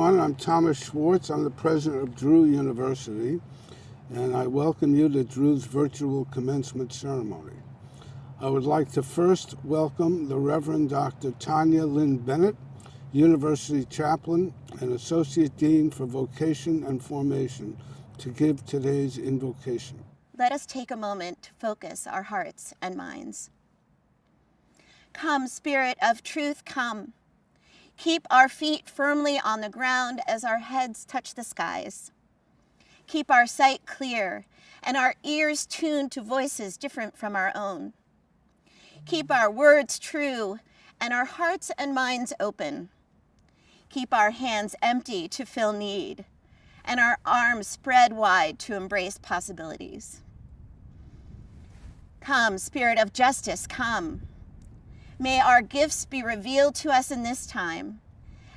everyone. I'm Thomas Schwartz. I'm the president of Drew University, and I welcome you to Drew's virtual commencement ceremony. I would like to first welcome the Reverend Dr. Tanya Lynn Bennett, University Chaplain and Associate Dean for Vocation and Formation, to give today's invocation. Let us take a moment to focus our hearts and minds. Come, Spirit of truth, come. Keep our feet firmly on the ground as our heads touch the skies. Keep our sight clear and our ears tuned to voices different from our own. Keep our words true and our hearts and minds open. Keep our hands empty to fill need and our arms spread wide to embrace possibilities. Come, Spirit of justice, come. May our gifts be revealed to us in this time,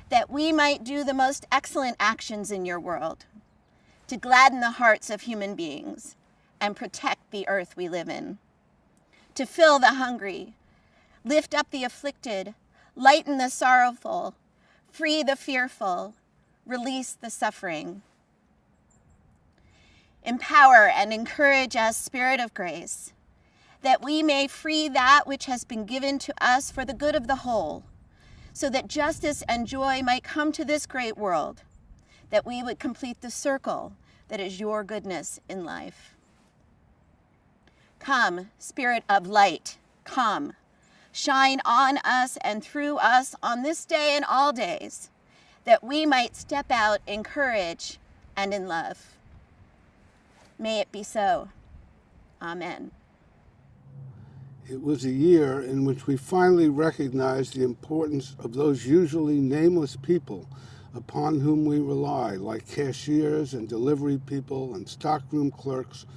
that we might do the most excellent actions in your world, to gladden the hearts of human beings and protect the earth we live in, to fill the hungry, lift up the afflicted, lighten the sorrowful, free the fearful, release the suffering. Empower and encourage us, Spirit of grace, that we may free that which has been given to us for the good of the whole, so that justice and joy might come to this great world, that we would complete the circle that is your goodness in life. Come, Spirit of light, come. Shine on us and through us on this day and all days, that we might step out in courage and in love. May it be so. Amen. It was a year in which we finally recognized the importance of those usually nameless people upon whom we rely, like cashiers and delivery people and stockroom clerks,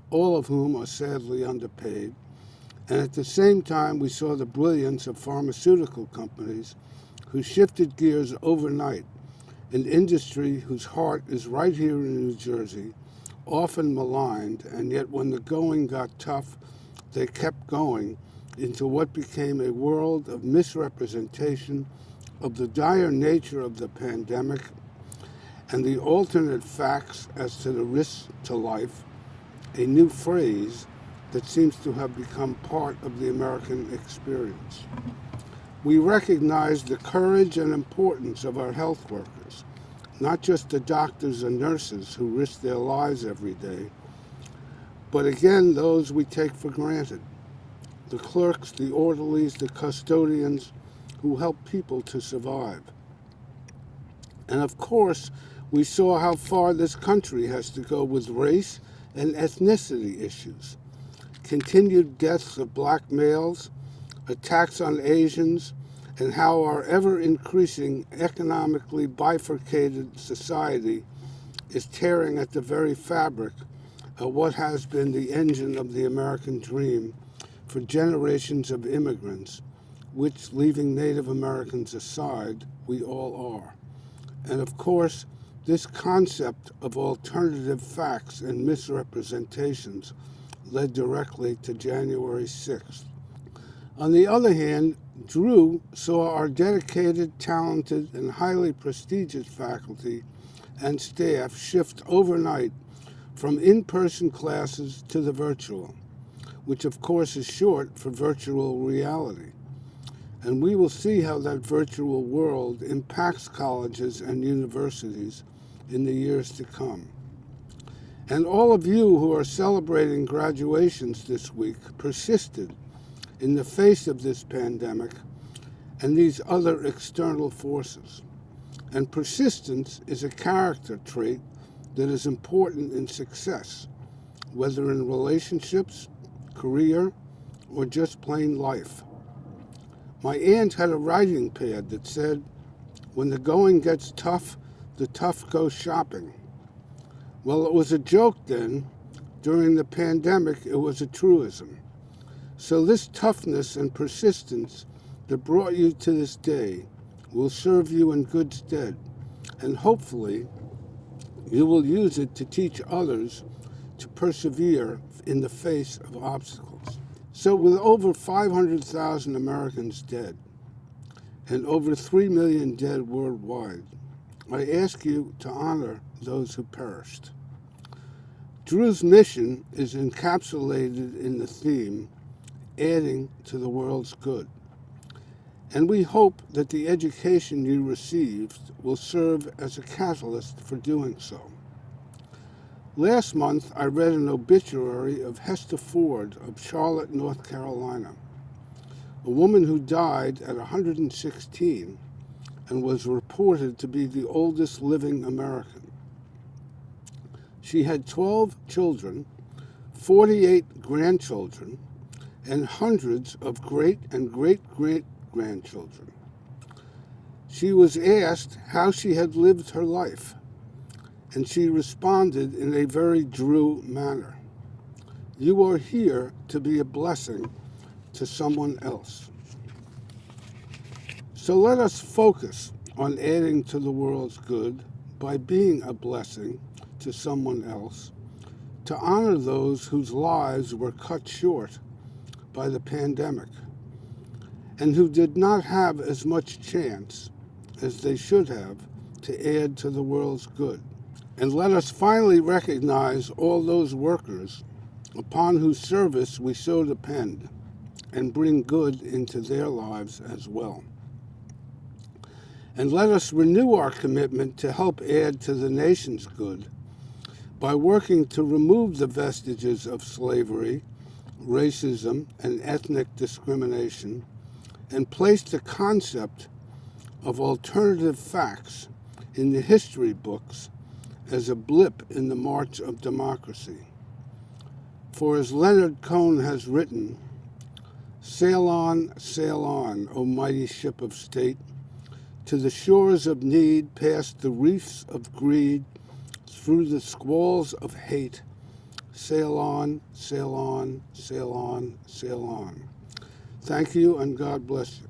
all of whom are sadly underpaid. And at the same time, we saw the brilliance of pharmaceutical companies who shifted gears overnight, an industry whose heart is right here in New Jersey, often maligned, and yet when the going got tough, they kept going into what became a world of misrepresentation of the dire nature of the pandemic and the alternate facts as to the risks to life, a new phrase that seems to have become part of the American experience. We recognize the courage and importance of our health workers, not just the doctors and nurses who risk their lives every day, but again, those we take for granted, the clerks, the orderlies, the custodians who help people to survive. And of course, we saw how far this country has to go with race and ethnicity issues. Continued deaths of black males, attacks on Asians, and how our ever-increasing economically bifurcated society is tearing at the very fabric of what has been the engine of the American dream for generations of immigrants, which, leaving Native Americans aside, we all are. And of course, this concept of alternative facts and misrepresentations led directly to January 6th. On the other hand, Drew saw our dedicated, talented, and highly prestigious faculty and staff shift overnight from in-person classes to the virtual, which of course is short for virtual reality. And we will see how that virtual world impacts colleges and universities in the years to come. And all of you who are celebrating graduations this week persisted in the face of this pandemic and these other external forces. And persistence is a character trait that is important in success, whether in relationships, career, or just plain life. My aunt had a writing pad that said, "When the going gets tough, the tough go shopping." Well, it was a joke then. During the pandemic, it was a truism. So this toughness and persistence that brought you to this day will serve you in good stead, and hopefully you will use it to teach others to persevere in the face of obstacles. So with over 500,000 Americans dead and over 3 million dead worldwide, I ask you to honor those who perished. Drew's mission is encapsulated in the theme, adding to the world's good. And we hope that the education you received will serve as a catalyst for doing so. Last month, I read an obituary of Hester Ford of Charlotte, North Carolina, a woman who died at 116 and was reported to be the oldest living American. She had 12 children, 48 grandchildren, and hundreds of great and great-great-grandchildren. She was asked how she had lived her life, and she responded in a very Drew manner. You are here to be a blessing to someone else. So let us focus on adding to the world's good by being a blessing to someone else, to honor those whose lives were cut short by the pandemic and who did not have as much chance as they should have to add to the world's good. And let us finally recognize all those workers upon whose service we so depend and bring good into their lives as well. And let us renew our commitment to help add to the nation's good by working to remove the vestiges of slavery, racism, and ethnic discrimination, and place the concept of alternative facts in the history books as a blip in the march of democracy. For as Leonard Cohen has written, sail on, O mighty ship of state, to the shores of need, past the reefs of greed, through the squalls of hate, sail on, sail on, sail on, sail on. Thank you, and God bless you.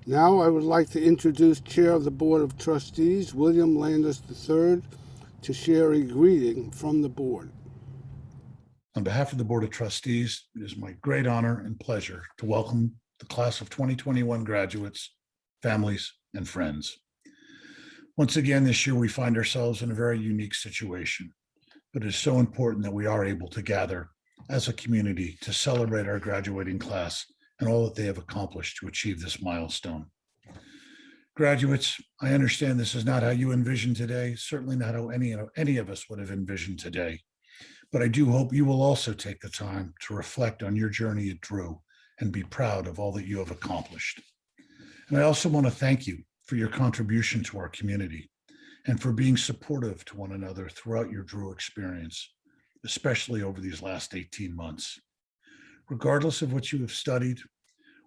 Now I would like to introduce Chair of the Board of Trustees, William Landis III, to share a greeting from the board. On behalf of the Board of Trustees, it is my great honor and pleasure to welcome the class of 2021 graduates, families, and friends. Once again, this year we find ourselves in a very unique situation, but it is so important that we are able to gather as a community to celebrate our graduating class and all that they have accomplished to achieve this milestone. Graduates, I understand this is not how you envision today, certainly not how any of us would have envisioned today, but I do hope you will also take the time to reflect on your journey at Drew and be proud of all that you have accomplished. And I also want to thank you for your contribution to our community and for being supportive to one another throughout your Drew experience, especially over these last 18 months. Regardless of what you have studied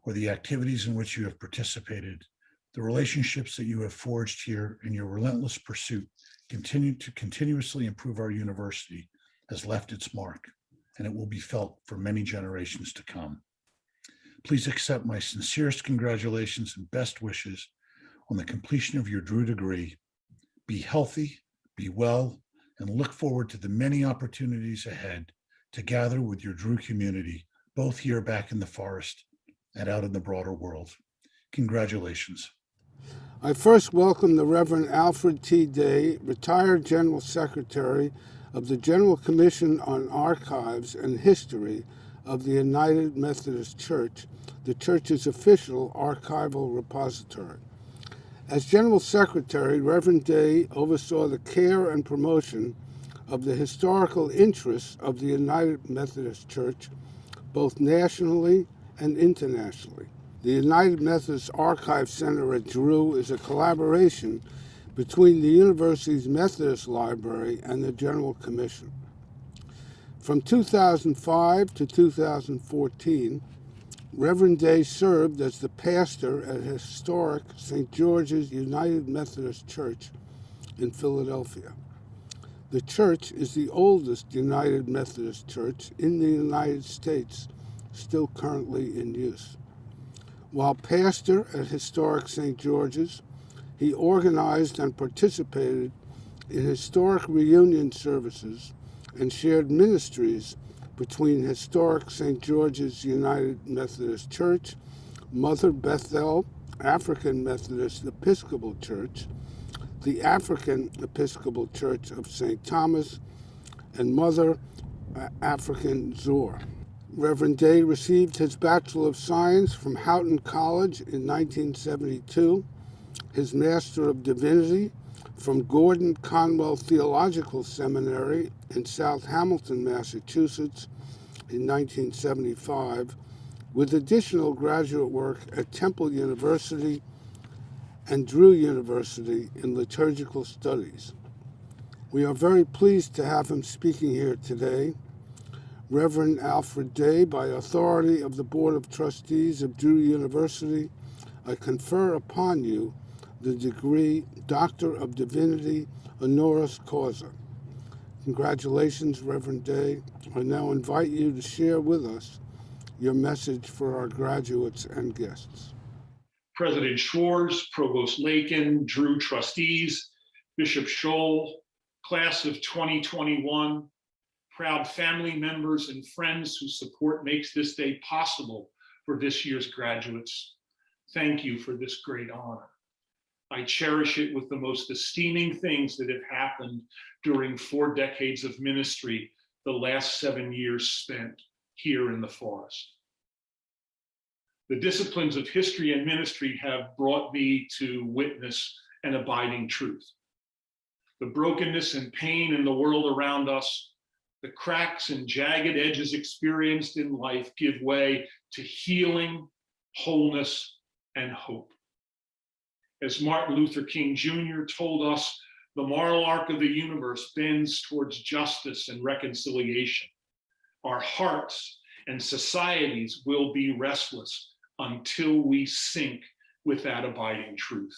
or the activities in which you have participated, the relationships that you have forged here in your relentless pursuit to continuously improve our university has left its mark, and it will be felt for many generations to come. Please accept my sincerest congratulations and best wishes on the completion of your Drew degree. Be healthy, be well, and look forward to the many opportunities ahead to gather with your Drew community, both here back in the forest and out in the broader world. Congratulations. I first welcome the Reverend Alfred T. Day, retired General Secretary of the General Commission on Archives and History of the United Methodist Church, the church's official archival repository. As General Secretary, Reverend Day oversaw the care and promotion of the historical interests of the United Methodist Church, both nationally and internationally. The United Methodist Archive Center at Drew is a collaboration between the university's Methodist Library and the General Commission. From 2005 to 2014, Reverend Day served as the pastor at historic St. George's United Methodist Church in Philadelphia. The church is the oldest United Methodist church in the United States, still currently in use. While pastor at historic St. George's, he organized and participated in historic reunion services and shared ministries between historic St. George's United Methodist Church, Mother Bethel African Methodist Episcopal Church, the African Episcopal Church of St. Thomas, and Mother African Zor. Reverend Day received his Bachelor of Science from Houghton College in 1972, his Master of Divinity from Gordon Conwell Theological Seminary in South Hamilton, Massachusetts in 1975, with additional graduate work at Temple University and Drew University in liturgical studies. We are very pleased to have him speaking here today. Reverend Alfred Day, by authority of the Board of Trustees of Drew University, I confer upon you the degree Doctor of Divinity honoris causa. Congratulations, Reverend Day. I now invite you to share with us your message for our graduates and guests. President Schwartz, Provost Lakin, Drew trustees, Bishop Scholl, class of 2021, proud family members and friends whose support makes this day possible for this year's graduates. Thank you for this great honor. I cherish it with the most esteeming things that have happened during 4 decades of ministry, the last 7 years spent here in the forest. The disciplines of history and ministry have brought me to witness an abiding truth. The brokenness and pain in the world around us, the cracks and jagged edges experienced in life give way to healing, wholeness, and hope. As Martin Luther King Jr. told us, the moral arc of the universe bends towards justice and reconciliation. Our hearts and societies will be restless until we sync with that abiding truth.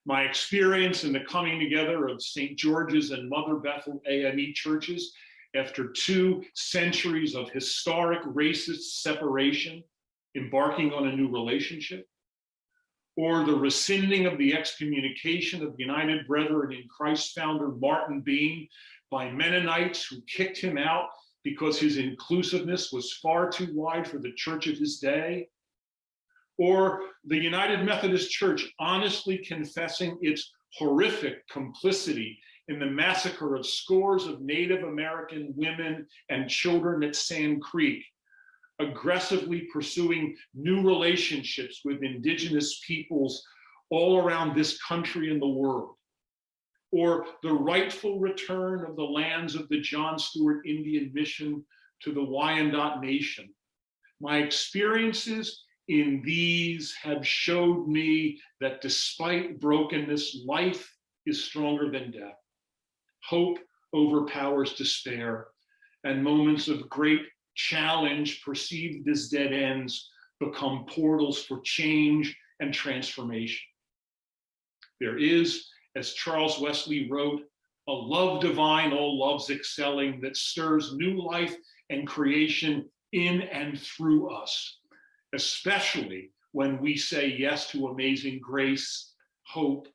My experience in the coming together of St. George's and Mother Bethel AME churches after 2 centuries of historic racist separation, embarking on a new relationship, or the rescinding of the excommunication of United Brethren in Christ founder Martin Bean by Mennonites who kicked him out because his inclusiveness was far too wide for the church of his day, or the United Methodist Church honestly confessing its horrific complicity in the massacre of scores of Native American women and children at Sand Creek, aggressively pursuing new relationships with indigenous peoples all around this country and the world, or the rightful return of the lands of the John Stewart Indian Mission to the Wyandot Nation. My experiences in these have showed me that despite brokenness, life is stronger than death. Hope overpowers despair, and moments of great challenge perceived as dead ends become portals for change and transformation. There is, as Charles Wesley wrote, a love divine, all loves excelling, that stirs new life and creation in and through us, especially when we say yes to amazing grace, hope,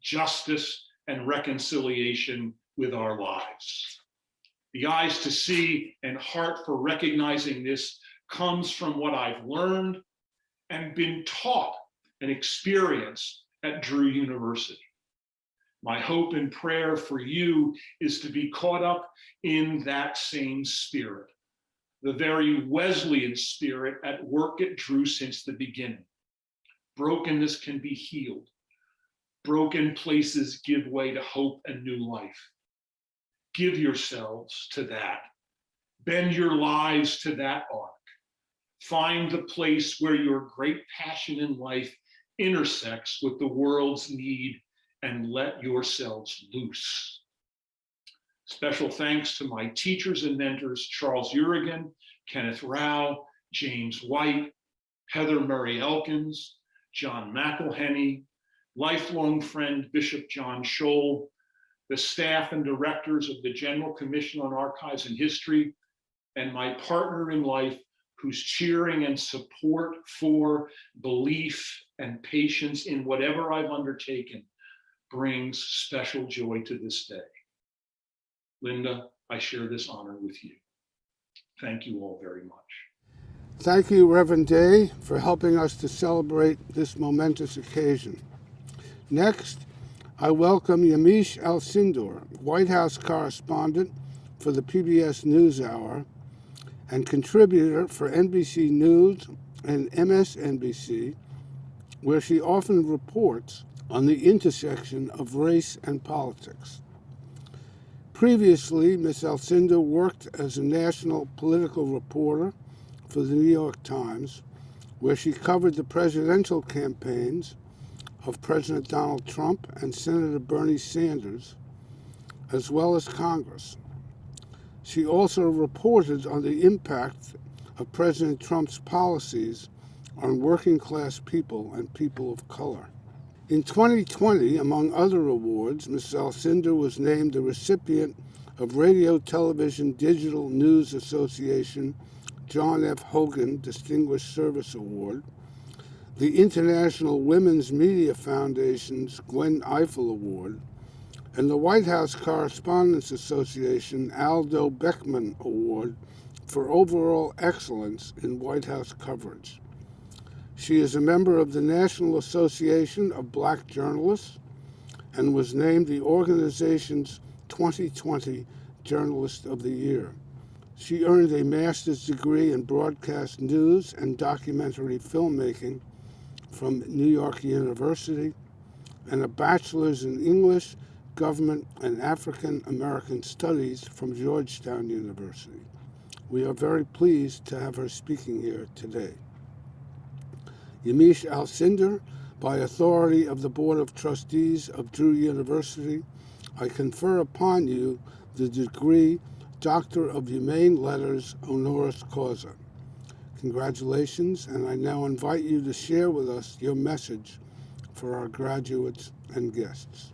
justice, and reconciliation with our lives. The eyes to see and heart for recognizing this comes from what I've learned and been taught and experienced at Drew University. My hope and prayer for you is to be caught up in that same spirit, the very Wesleyan spirit at work at Drew since the beginning. Brokenness can be healed. Broken places give way to hope and new life. Give yourselves to that. Bend your lives to that arc. Find the place where your great passion in life intersects with the world's need and let yourselves loose. Special thanks to my teachers and mentors, Charles Urigan, Kenneth Rao, James White, Heather Murray Elkins, John McElhenney, lifelong friend Bishop John Scholl, the staff and directors of the General Commission on Archives and History, and my partner in life, whose cheering and support for belief and patience in whatever I've undertaken brings special joy to this day. Linda, I share this honor with you. Thank you all very much. Thank you, Reverend Day, for helping us to celebrate this momentous occasion. Next, I welcome Yamiche Alcindor, White House correspondent for the PBS NewsHour and contributor for NBC News and MSNBC, where she often reports on the intersection of race and politics. Previously, Ms. Alcindor worked as a national political reporter for the New York Times, where she covered the presidential campaigns of President Donald Trump and Senator Bernie Sanders, as well as Congress. She also reported on the impact of President Trump's policies on working class people and people of color. In 2020, among other awards, Ms. Alcindor was named the recipient of Radio Television Digital News Association John F. Hogan Distinguished Service Award, the International Women's Media Foundation's Gwen Ifill Award, and the White House Correspondents Association Aldo Beckman Award for overall excellence in White House coverage. She is a member of the National Association of Black Journalists and was named the organization's 2020 Journalist of the Year. She earned a master's degree in broadcast news and documentary filmmaking from New York University and a bachelor's in English, Government, and African American Studies from Georgetown University. We are very pleased to have her speaking here today. Yamiche Alcindor, by authority of the Board of Trustees of Drew University, I confer upon you the degree Doctor of Humane Letters honoris causa. Congratulations, and I now invite you to share with us your message for our graduates and guests.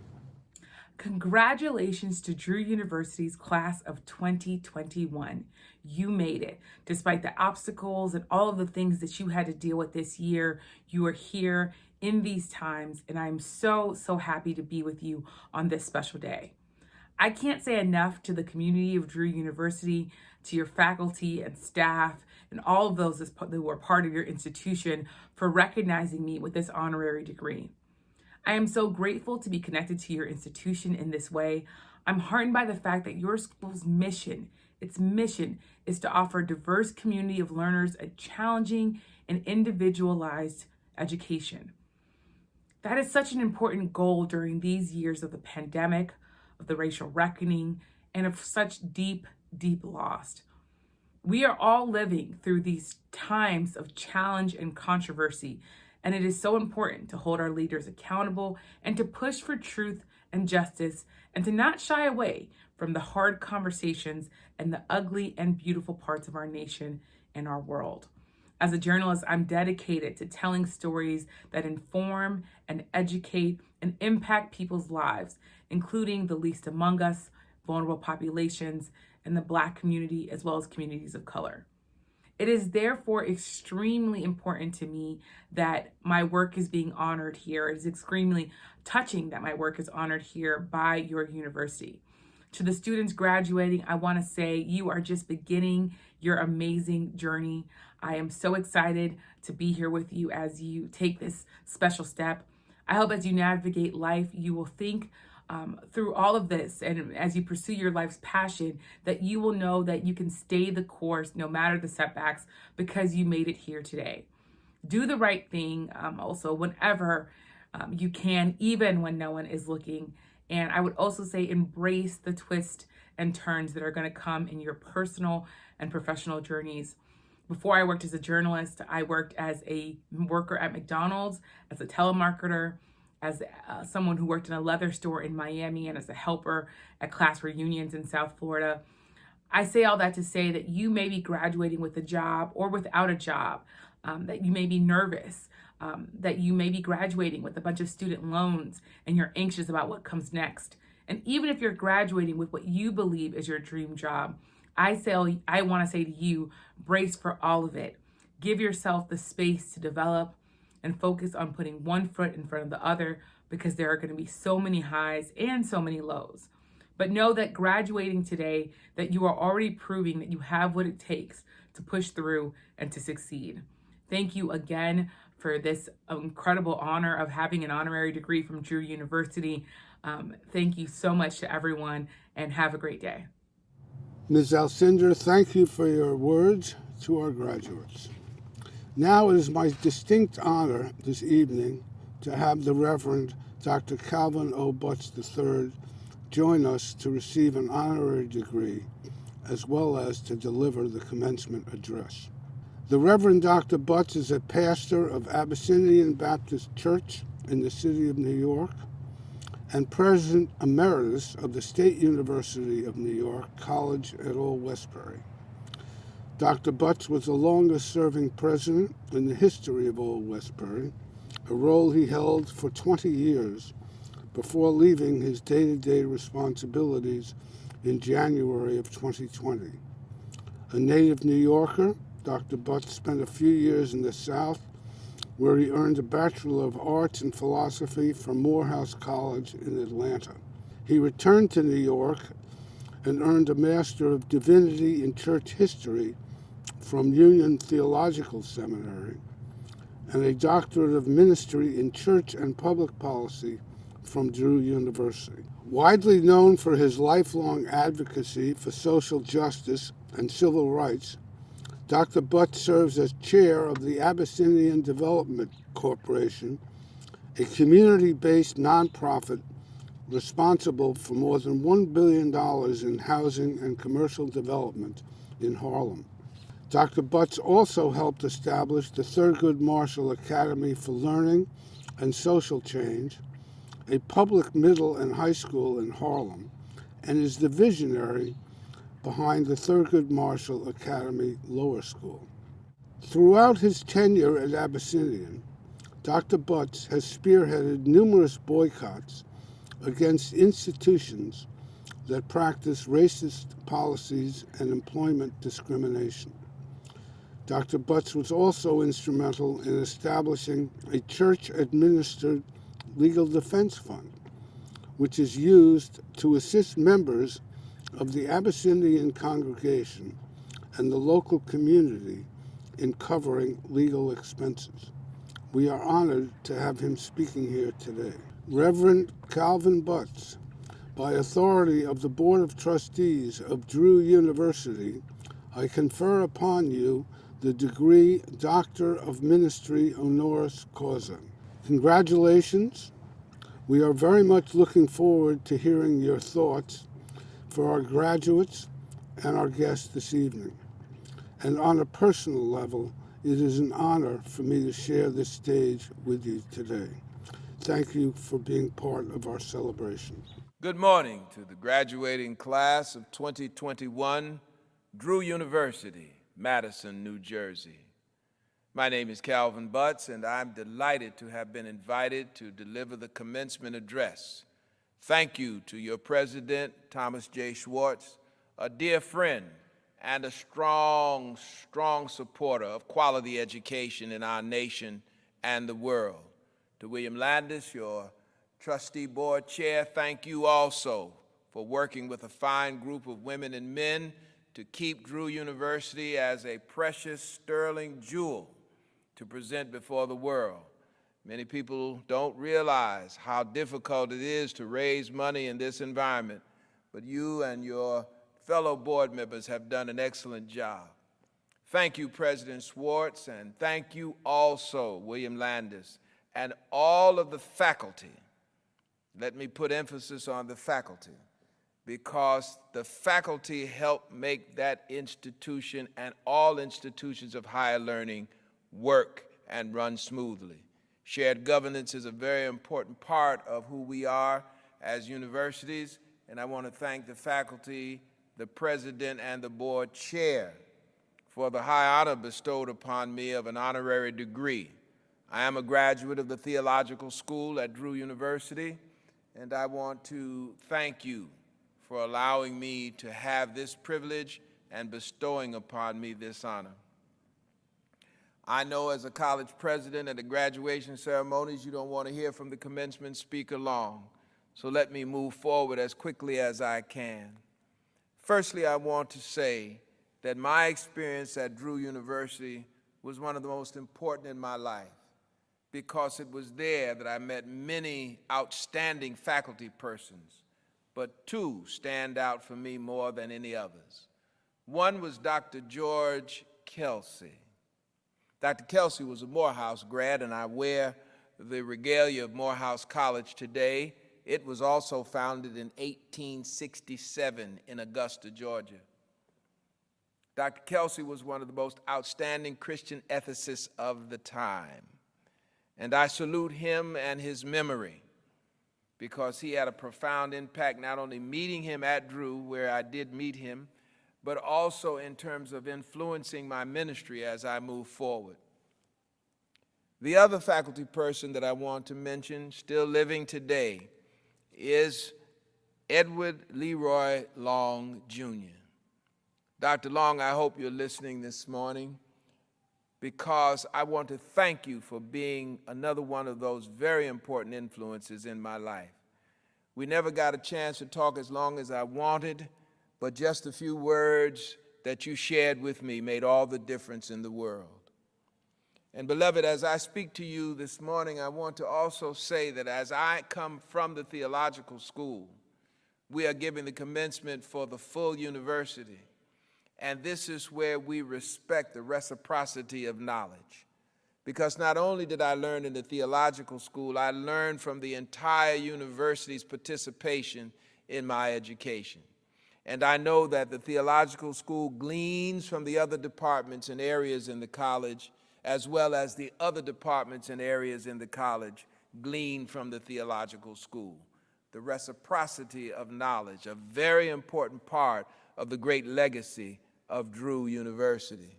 Congratulations to Drew University's class of 2021. You made it. Despite the obstacles and all of the things that you had to deal with this year, you are here in these times, and I'm so happy to be with you on this special day. I can't say enough to the community of Drew University, to your faculty and staff, and all of those that were part of your institution for recognizing me with this honorary degree. I am so grateful to be connected to your institution in this way. I'm heartened by the fact that your school's mission, its mission, is to offer a diverse community of learners a challenging and individualized education. That is such an important goal during these years of the pandemic, of the racial reckoning, and of such deep loss. We are all living through these times of challenge and controversy, and it is so important to hold our leaders accountable and to push for truth and justice and to not shy away from the hard conversations and the ugly and beautiful parts of our nation and our world. As a journalist, I'm dedicated to telling stories that inform and educate and impact people's lives, including the least among us, vulnerable populations, and the Black community, as well as communities of color. It is therefore extremely important to me that my work is being honored here. It is extremely touching that my work is honored here by your university. To the students graduating, I want to say you are just beginning your amazing journey. I am so excited to be here with you as you take this special step. I hope as you navigate life, you will think through all of this, and as you pursue your life's passion, that you will know that you can stay the course no matter the setbacks because you made it here today. Do the right thing also whenever you can, even when no one is looking. And I would also say embrace the twists and turns that are going to come in your personal and professional journeys. Before I worked as a journalist, I worked as a worker at McDonald's, as a telemarketer, as someone who worked in a leather store in Miami, and as a helper at class reunions in South Florida. I say all that to say that you may be graduating with a job or without a job, that you may be nervous, that you may be graduating with a bunch of student loans and you're anxious about what comes next. And even if you're graduating with what you believe is your dream job, I want to say to you, brace for all of it. Give yourself the space to develop and focus on putting one foot in front of the other, because there are going to be so many highs and so many lows. But know that graduating today, that you are already proving that you have what it takes to push through and to succeed. Thank you again for this incredible honor of having an honorary degree from Drew University. Thank you so much to everyone, and have a great day. Ms. Alcindor, thank you for your words to our graduates. Now it is my distinct honor this evening to have the Reverend Dr. Calvin O. Butts III join us to receive an honorary degree, as well as to deliver the commencement address. The Reverend Dr. Butts is a pastor of Abyssinian Baptist Church in the city of New York and President Emeritus of the State University of New York College at Old Westbury. Dr. Butts was the longest-serving president in the history of Old Westbury, a role he held for 20 years before leaving his day-to-day responsibilities in January of 2020. A native New Yorker, Dr. Butts spent a few years in the South, where he earned a Bachelor of Arts in Philosophy from Morehouse College in Atlanta. He returned to New York and earned a Master of Divinity in Church History from Union Theological Seminary and a Doctorate of Ministry in Church and Public Policy from Drew University. Widely known for his lifelong advocacy for social justice and civil rights, Dr. Butts serves as chair of the Abyssinian Development Corporation, a community-based nonprofit responsible for more than $1 billion in housing and commercial development in Harlem. Dr. Butts also helped establish the Thurgood Marshall Academy for Learning and Social Change, a public middle and high school in Harlem, and is the visionary behind the Thurgood Marshall Academy Lower School. Throughout his tenure at Abyssinian, Dr. Butts has spearheaded numerous boycotts against institutions that practice racist policies and employment discrimination. Dr. Butts was also instrumental in establishing a church-administered legal defense fund, which is used to assist members of the Abyssinian congregation and the local community in covering legal expenses. We are honored to have him speaking here today. Reverend Calvin Butts, by authority of the Board of Trustees of Drew University, I confer upon you the degree Doctor of Ministry honoris causa. Congratulations. We are very much looking forward to hearing your thoughts for our graduates and our guests this evening. And on a personal level, it is an honor for me to share this stage with you today. Thank you for being part of our celebration. Good morning to the graduating class of 2021, Drew University, Madison, New Jersey. My name is Calvin Butts, and I'm delighted to have been invited to deliver the commencement address. Thank you to your president, Thomas J. Schwartz, a dear friend and a strong supporter of quality education in our nation and the world. To William Landis, your trustee board chair, thank you also for working with a fine group of women and men to keep Drew University as a precious sterling jewel to present before the world. Many people don't realize how difficult it is to raise money in this environment, but you and your fellow board members have done an excellent job. Thank you, President Schwartz, and thank you also, William Landis, and all of the faculty. Let me put emphasis on the faculty, because the faculty help make that institution and all institutions of higher learning work and run smoothly. Shared governance is a very important part of who we are as universities, and I want to thank the faculty, the president, and the board chair for the high honor bestowed upon me of an honorary degree. I am a graduate of the Theological School at Drew University, and I want to thank you for allowing me to have this privilege and bestowing upon me this honor. I know as a college president at the graduation ceremonies, you don't want to hear from the commencement speaker long, so let me move forward as quickly as I can. Firstly, I want to say that my experience at Drew University was one of the most important in my life. because it was there that I met many outstanding faculty persons, but two stand out for me more than any others. One was Dr. George Kelsey. Dr. Kelsey was a Morehouse grad, and I wear the regalia of Morehouse College today. It was also founded in 1867 in Augusta, Georgia. Dr. Kelsey was one of the most outstanding Christian ethicists of the time. And I salute him and his memory because he had a profound impact, not only meeting him at Drew, where I did meet him, but also in terms of influencing my ministry as I move forward. The other faculty person that I want to mention, still living today, is Edward Leroy Long, Jr. Dr. Long, I hope you're listening this morning, because I want to thank you for being another one of those very important influences in my life. We never got a chance to talk as long as I wanted, but just a few words that you shared with me made all the difference in the world. And beloved, as I speak to you this morning, I want to also say that as I come from the theological school, we are giving the commencement for the full university. And this is where we respect the reciprocity of knowledge. Because not only did I learn in the theological school, I learned from the entire university's participation in my education. And I know that the theological school gleans from the other departments and areas in the college, as well as the other departments and areas in the college glean from the theological school. The reciprocity of knowledge, a very important part of the great legacy of Drew University.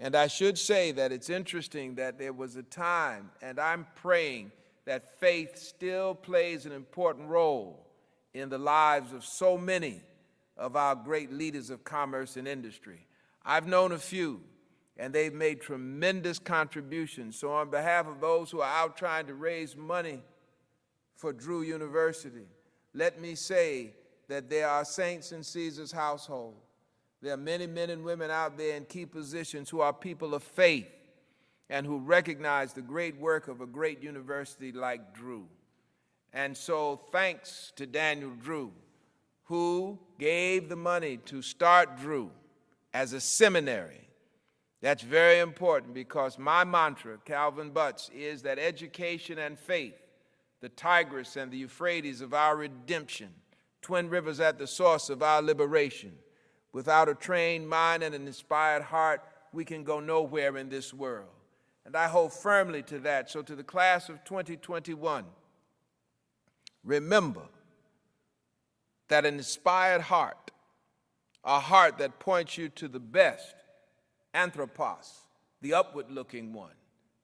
And I should say that it's interesting that there was a time, and I'm praying that faith still plays an important role in the lives of so many of our great leaders of commerce and industry. I've known a few, and they've made tremendous contributions. So on behalf of those who are out trying to raise money for Drew University, let me say that there are saints in Caesar's household. There are many men and women out there in key positions who are people of faith and who recognize the great work of a great university like Drew. And so thanks to Daniel Drew, who gave the money to start Drew as a seminary. That's very important because my mantra, Calvin Butts, is that education and faith, the Tigris and the Euphrates of our redemption, twin rivers at the source of our liberation. Without a trained mind and an inspired heart, we can go nowhere in this world. And I hold firmly to that. So to the class of 2021, remember that an inspired heart, a heart that points you to the best, anthropos, the upward-looking one,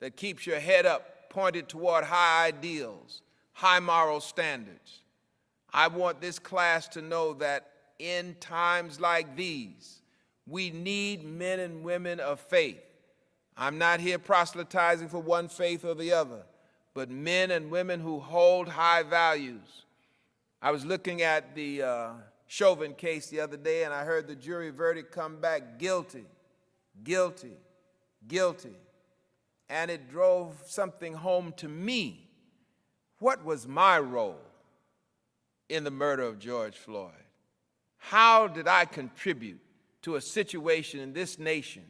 that keeps your head up, pointed toward high ideals, high moral standards. I want this class to know that in times like these, we need men and women of faith. I'm not here proselytizing for one faith or the other, but men and women who hold high values. I was looking at the Chauvin case the other day, and I heard the jury verdict come back guilty, guilty, guilty. And it drove something home to me. What was my role in the murder of George Floyd? How did I contribute to a situation in this nation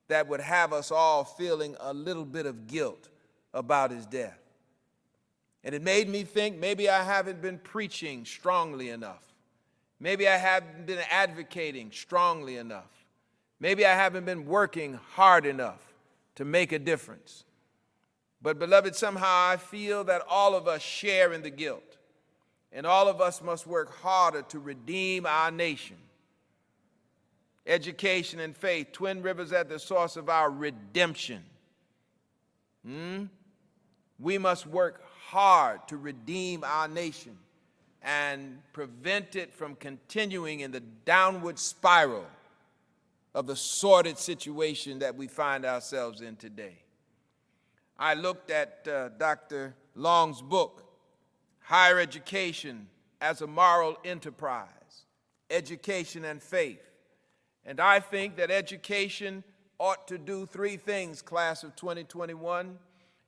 that would have us all feeling a little bit of guilt about his death? And it made me think maybe I haven't been preaching strongly enough. Maybe I haven't been advocating strongly enough. Maybe I haven't been working hard enough to make a difference. But beloved, somehow I feel that all of us share in the guilt. And all of us must work harder to redeem our nation. Education and faith, twin rivers at the source of our redemption. We must work hard to redeem our nation and prevent it from continuing in the downward spiral of the sordid situation that we find ourselves in today. I looked at Dr. Long's book, Higher Education as a Moral Enterprise, Education and Faith. And I think that education ought to do three things, class of 2021.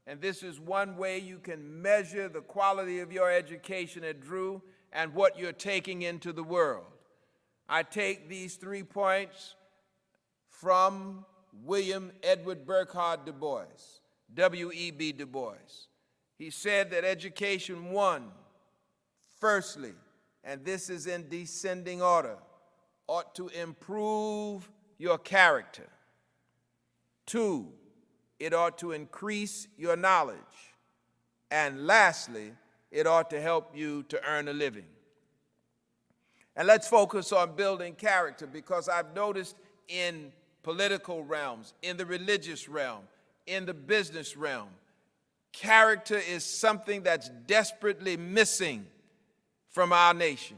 And this is one way you can measure the quality of your education at Drew and what you're taking into the world. I take these 3 points from William Edward Burghardt Du Bois, W.E.B. Du Bois. He said that education, one, firstly, and this is in descending order, ought to improve your character. 2, it ought to increase your knowledge. And lastly, it ought to help you to earn a living. And let's focus on building character, because I've noticed in political realms, in the religious realm, in the business realm, character is something that's desperately missing from our nation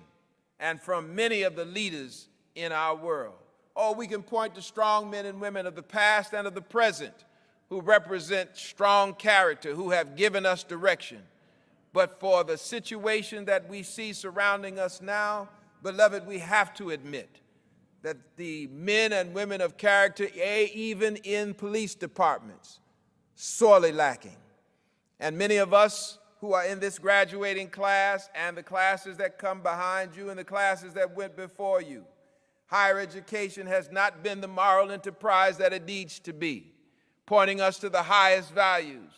and from many of the leaders in our world. Oh, we can point to strong men and women of the past and of the present who represent strong character, who have given us direction. But for the situation that we see surrounding us now, beloved, we have to admit that the men and women of character, even in police departments, sorely lacking. And many of us who are in this graduating class and the classes that come behind you and the classes that went before you, higher education has not been the moral enterprise that it needs to be, pointing us to the highest values,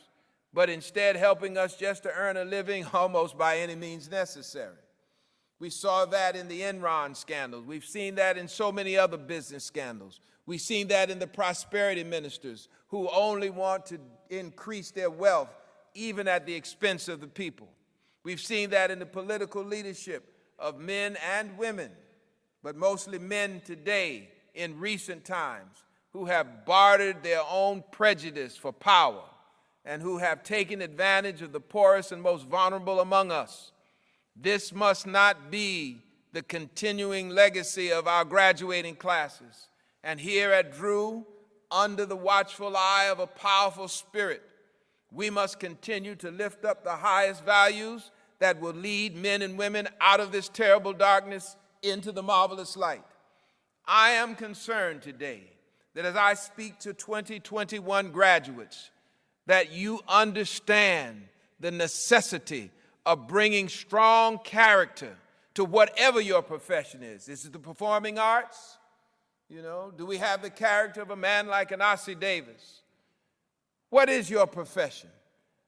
but instead helping us just to earn a living almost by any means necessary. We saw that in the Enron scandals. We've seen that in so many other business scandals. We've seen that in the prosperity ministers who only want to increase their wealth even at the expense of the people. We've seen that in the political leadership of men and women, but mostly men today in recent times, who have bartered their own prejudice for power and who have taken advantage of the poorest and most vulnerable among us. This must not be the continuing legacy of our graduating classes. And here at Drew, under the watchful eye of a powerful spirit, we must continue to lift up the highest values that will lead men and women out of this terrible darkness into the marvelous light. I am concerned today that as I speak to 2021 graduates, that you understand the necessity of bringing strong character to whatever your profession is. Is it the performing arts? Do we have the character of a man like an Ossie Davis? What is your profession?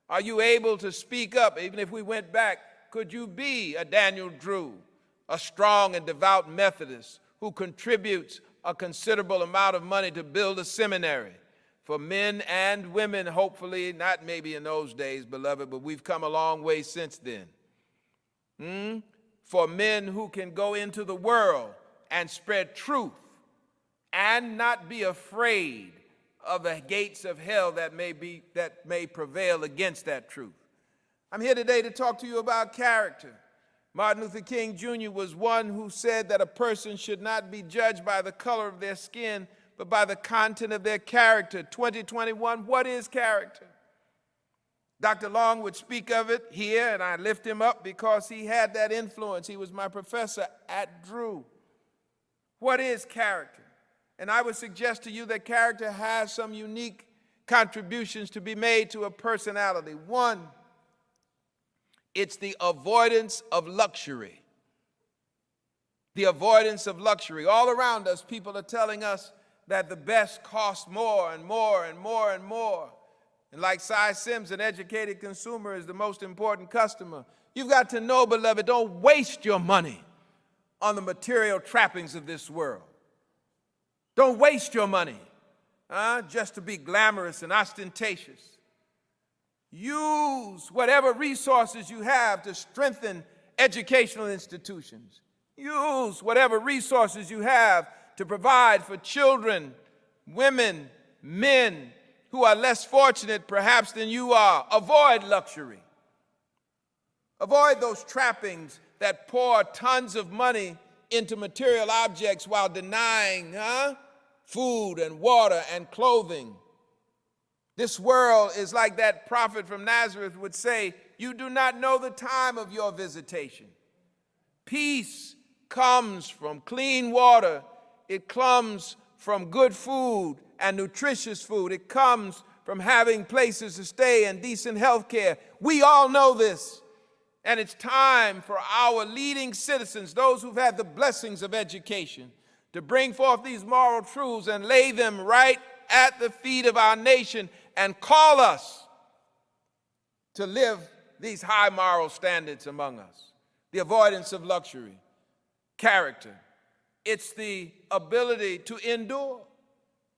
Are you able to speak up? Even if we went back, could you be a Daniel Drew, a strong and devout Methodist who contributes a considerable amount of money to build a seminary for men and women, hopefully, not maybe in those days, beloved, but we've come a long way since then. For men who can go into the world and spread truth and not be afraid of the gates of hell that may prevail against that truth. I'm here today to talk to you about character. Martin Luther King Jr. was one who said that a person should not be judged by the color of their skin, but by the content of their character. 2021, what is character? Dr. Long would speak of it here, and I lift him up because he had that influence. He was my professor at Drew. What is character? And I would suggest to you that character has some unique contributions to be made to a personality. One, it's the avoidance of luxury. The avoidance of luxury. All around us, people are telling us that the best costs more and more and more and more. And like Cy Sims, an educated consumer is the most important customer. You've got to know, beloved, don't waste your money on the material trappings of this world. Don't waste your money just to be glamorous and ostentatious. Use whatever resources you have to strengthen educational institutions. Use whatever resources you have to provide for children, women, men who are less fortunate perhaps than you are. Avoid luxury. Avoid those trappings that pour tons of money into material objects while denying food and water and clothing. This world is like that prophet from Nazareth would say, you do not know the time of your visitation. Peace comes from clean water. It comes from good food and nutritious food. It comes from having places to stay and decent health care. We all know this. And it's time for our leading citizens, those who've had the blessings of education, to bring forth these moral truths and lay them right at the feet of our nation and call us to live these high moral standards among us. The avoidance of luxury, character. It's the ability to endure,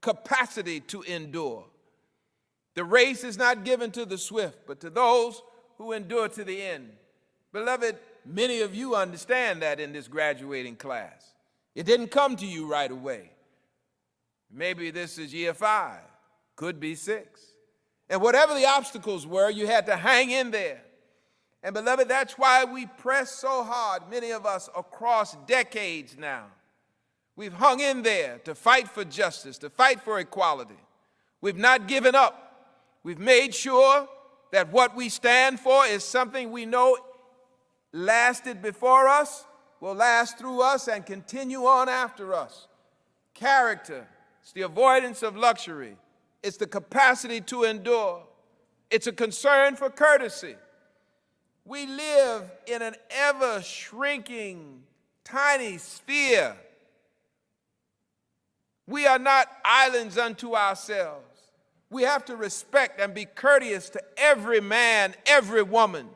capacity to endure. The race is not given to the swift, but to those who endure to the end. Beloved, many of you understand that in this graduating class. It didn't come to you right away. Maybe this is year 5, could be 6. And whatever the obstacles were, you had to hang in there. And beloved, that's why we press so hard, many of us across decades now. We've hung in there to fight for justice, to fight for equality. We've not given up. We've made sure that what we stand for is something we know lasted before us, will last through us, and continue on after us. Character, it's the avoidance of luxury. It's the capacity to endure. It's a concern for courtesy. We live in an ever-shrinking, tiny sphere. We are not islands unto ourselves. We have to respect and be courteous to every man, every woman.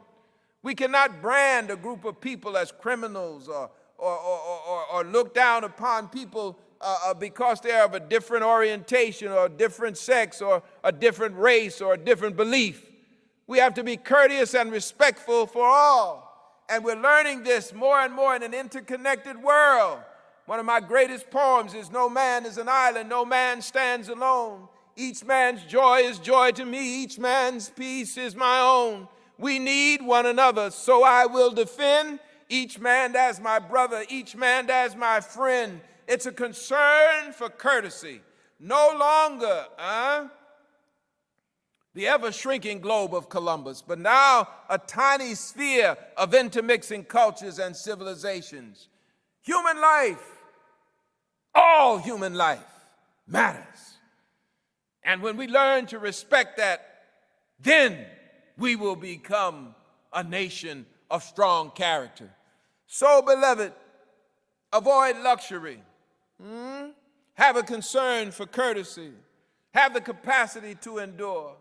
We cannot brand a group of people as criminals or look down upon people because they are of a different orientation or a different sex or a different race or a different belief. We have to be courteous and respectful for all. And we're learning this more and more in an interconnected world. One of my greatest poems is, "No man is an island, no man stands alone. Each man's joy is joy to me, each man's peace is my own. We need one another, so I will defend each man as my brother, each man as my friend." It's a concern for courtesy. No longer the ever-shrinking globe of Columbus, but now a tiny sphere of intermixing cultures and civilizations. Human life, all human life matters. And when we learn to respect that, then we will become a nation of strong character. So, beloved, avoid luxury. Have a concern for courtesy. Have the capacity to endure.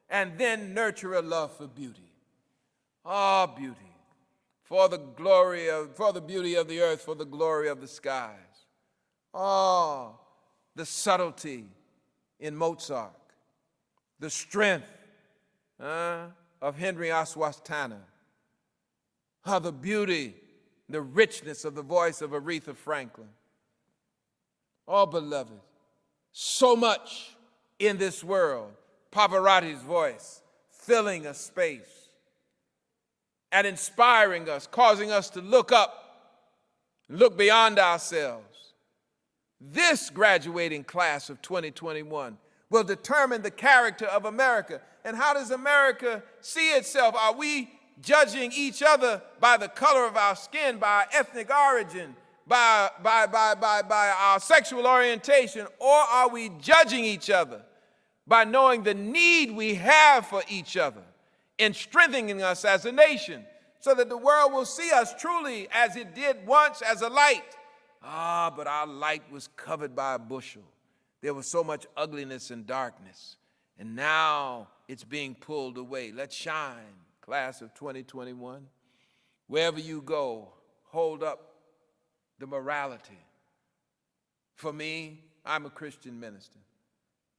And then nurture a love for beauty. Beauty. For the beauty of the earth, for the glory of the skies. The subtlety in Mozart. The strength of Henry Aswastana. The beauty, the richness of the voice of Aretha Franklin. Beloved, so much in this world. Pavarotti's voice filling a space and inspiring us, causing us to look up, look beyond ourselves. This graduating class of 2021 will determine the character of America. And how does America see itself? Are we judging each other by the color of our skin, by our ethnic origin, by our sexual orientation, or are we judging each other by knowing the need we have for each other and strengthening us as a nation so that the world will see us truly as it did once, as a light? But our light was covered by a bushel. There was so much ugliness and darkness, and now it's being pulled away. Let's shine, class of 2021. Wherever you go, hold up the morality. For me, I'm a Christian minister,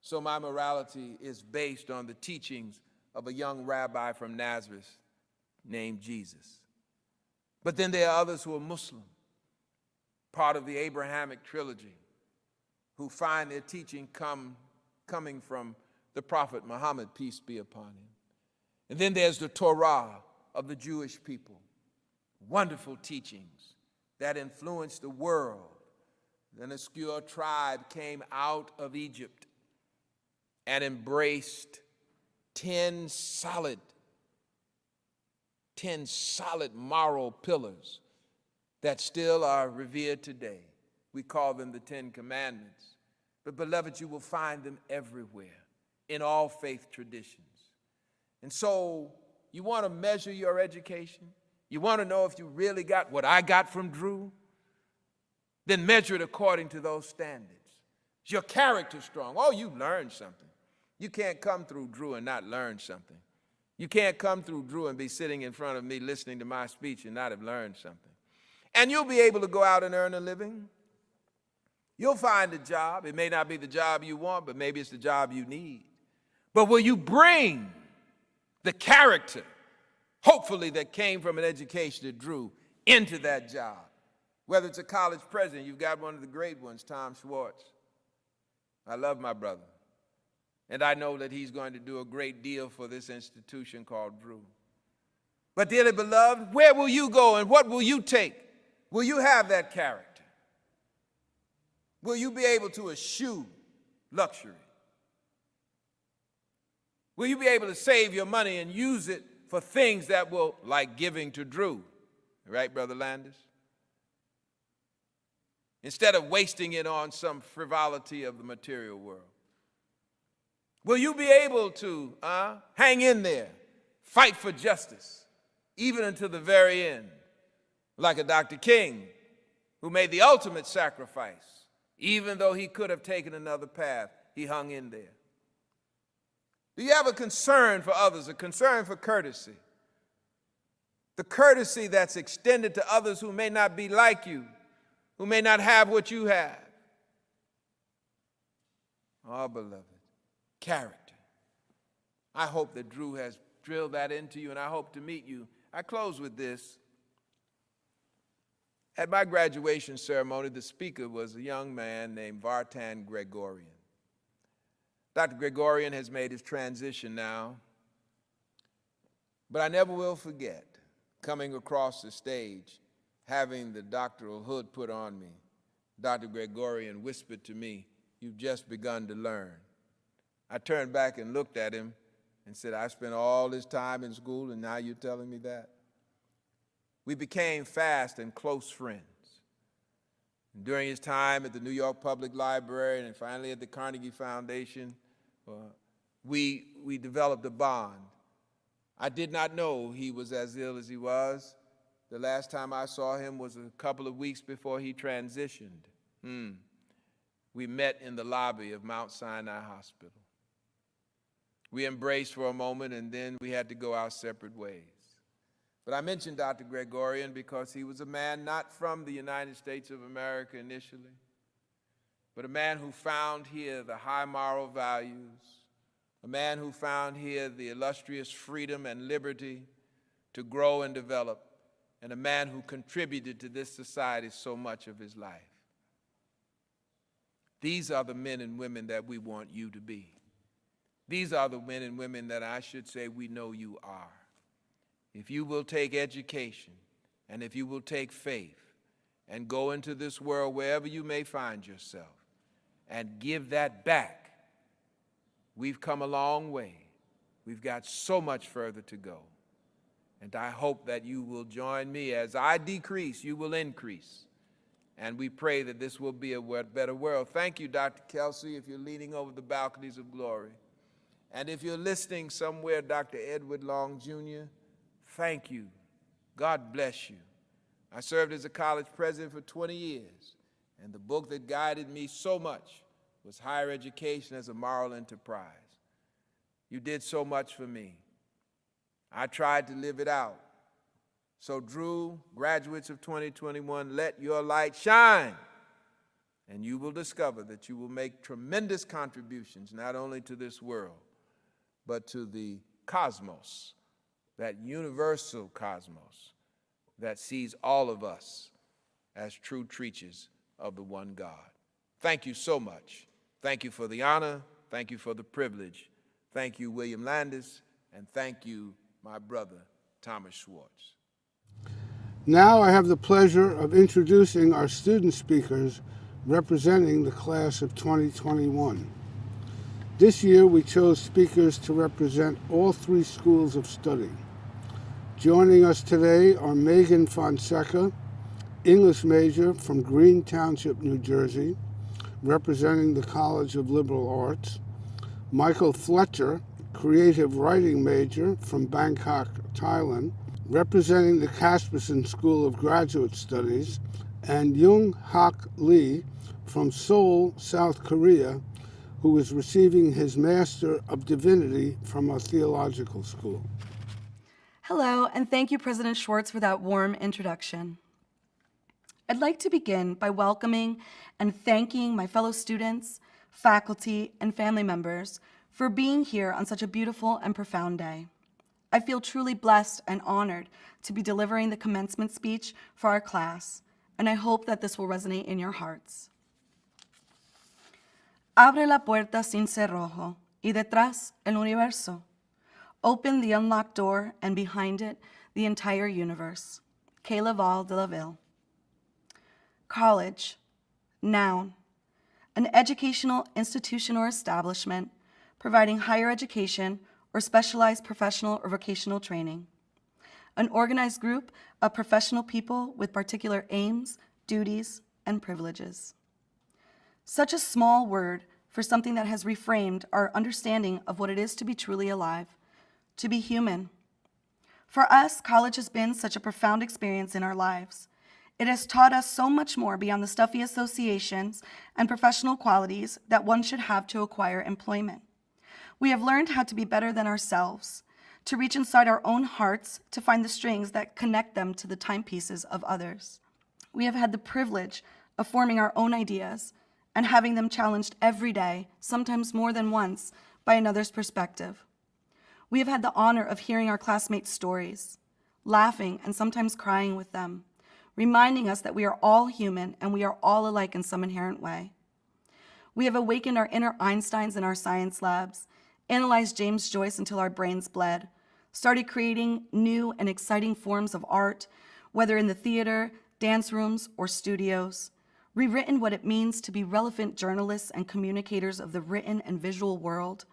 so my morality is based on the teachings of a young rabbi from Nazareth named Jesus. But then there are others who are Muslim, part of the Abrahamic trilogy, who find their teaching coming from the Prophet Muhammad, peace be upon him. And then there's the Torah of the Jewish people, wonderful teachings that influenced the world. An obscure tribe came out of Egypt and embraced 10 solid moral pillars that still are revered today. We call them the 10 Commandments. But beloved, you will find them everywhere. in all faith traditions. And so you want to measure your education? You want to know if you really got what I got from Drew? Then measure it according to those standards. Is your character strong? Oh, you learned something. You can't come through Drew and not learn something. You can't come through Drew and be sitting in front of me listening to my speech and not have learned something. And you'll be able to go out and earn a living. You'll find a job. It may not be the job you want, but maybe it's the job you need. But will you bring the character, hopefully that came from an education at Drew, into that job? Whether it's a college president, you've got one of the great ones, Tom Schwartz. I love my brother. And I know that he's going to do a great deal for this institution called Drew. But dearly beloved, where will you go and what will you take? Will you have that character? Will you be able to eschew luxury? Will you be able to save your money and use it for things that will, like giving to Drew? Right, Brother Landis? Instead of wasting it on some frivolity of the material world. Will you be able to hang in there, fight for justice, even until the very end, like a Dr. King, who made the ultimate sacrifice, even though he could have taken another path, he hung in there? Do you have a concern for others, a concern for courtesy? The courtesy that's extended to others who may not be like you, who may not have what you have. Oh, beloved, character. I hope that Drew has drilled that into you, and I hope to meet you. I close with this. At my graduation ceremony, the speaker was a young man named Vartan Gregorian. Dr. Gregorian has made his transition now, but I never will forget coming across the stage, having the doctoral hood put on me. Dr. Gregorian whispered to me, "You've just begun to learn." I turned back and looked at him and said, "I spent all this time in school and now you're telling me that?" We became fast and close friends. During his time at the New York Public Library and finally at the Carnegie Foundation, we developed a bond. I did not know he was as ill as he was. The last time I saw him was a couple of weeks before he transitioned. We met in the lobby of Mount Sinai Hospital. We embraced for a moment, and then we had to go our separate ways. But I mentioned Dr. Gregorian because he was a man not from the United States of America initially, but a man who found here the high moral values, a man who found here the illustrious freedom and liberty to grow and develop, and a man who contributed to this society so much of his life. These are the men and women that we want you to be. These are the men and women that I should say we know you are. If you will take education, and if you will take faith, and go into this world wherever you may find yourself, and give that back, we've come a long way. We've got so much further to go. And I hope that you will join me. As I decrease, you will increase. And we pray that this will be a better world. Thank you, Dr. Kelsey, if you're leaning over the balconies of glory. And if you're listening somewhere, Dr. Edward Long, Jr., thank you. God bless you. I served as a college president for 20 years, and the book that guided me so much was Higher Education as a Moral Enterprise. You did so much for me. I tried to live it out. So Drew, graduates of 2021, let your light shine, and you will discover that you will make tremendous contributions not only to this world, but to the cosmos, that universal cosmos that sees all of us as true creatures of the one God. Thank you so much. Thank you for the honor. Thank you for the privilege. Thank you, William Landis, and thank you, my brother, Thomas Schwartz. Now I have the pleasure of introducing our student speakers representing the class of 2021. This year we chose speakers to represent all three schools of study. Joining us today are Megan Fonseca, English major from Green Township, New Jersey, representing the College of Liberal Arts, Michael Fletcher, creative writing major from Bangkok, Thailand, representing the Casperson School of Graduate Studies, and Jung Hak Lee from Seoul, South Korea, who is receiving his Master of Divinity from our theological school. Hello, and thank you, President Schwartz, for that warm introduction. I'd like to begin by welcoming and thanking my fellow students, faculty, and family members for being here on such a beautiful and profound day. I feel truly blessed and honored to be delivering the commencement speech for our class, and I hope that this will resonate in your hearts. Abre la puerta sin cerrojo, y detrás el universo. Open the unlocked door, and behind it, the entire universe. Kayla Val de la Ville. College, noun, an educational institution or establishment providing higher education or specialized professional or vocational training. An organized group of professional people with particular aims, duties, and privileges. Such a small word for something that has reframed our understanding of what it is to be truly alive, to be human. For us, college has been such a profound experience in our lives. It has taught us so much more beyond the stuffy associations and professional qualities that one should have to acquire employment. We have learned how to be better than ourselves, to reach inside our own hearts to find the strings that connect them to the timepieces of others. We have had the privilege of forming our own ideas and having them challenged every day, sometimes more than once, by another's perspective. We have had the honor of hearing our classmates' stories, laughing and sometimes crying with them, reminding us that we are all human and we are all alike in some inherent way. We have awakened our inner Einsteins in our science labs, analyzed James Joyce until our brains bled, started creating new and exciting forms of art, whether in the theater, dance rooms, or studios, rewritten what it means to be relevant journalists and communicators of the written and visual world,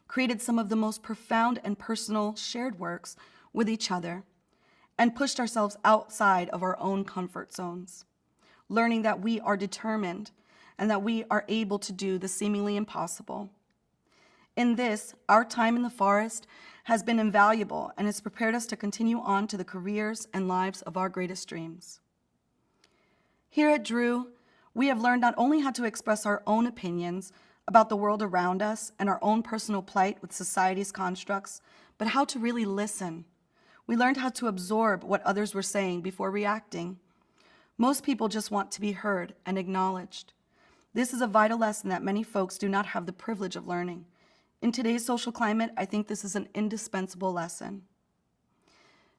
created some of the most profound and personal shared works with each other, and pushed ourselves outside of our own comfort zones, learning that we are determined and that we are able to do the seemingly impossible. In this, our time in the forest has been invaluable and has prepared us to continue on to the careers and lives of our greatest dreams. Here at Drew, we have learned not only how to express our own opinions about the world around us and our own personal plight with society's constructs, but how to really listen. We learned how to absorb what others were saying before reacting. Most people just want to be heard and acknowledged. This is a vital lesson that many folks do not have the privilege of learning. In today's social climate, I think this is an indispensable lesson.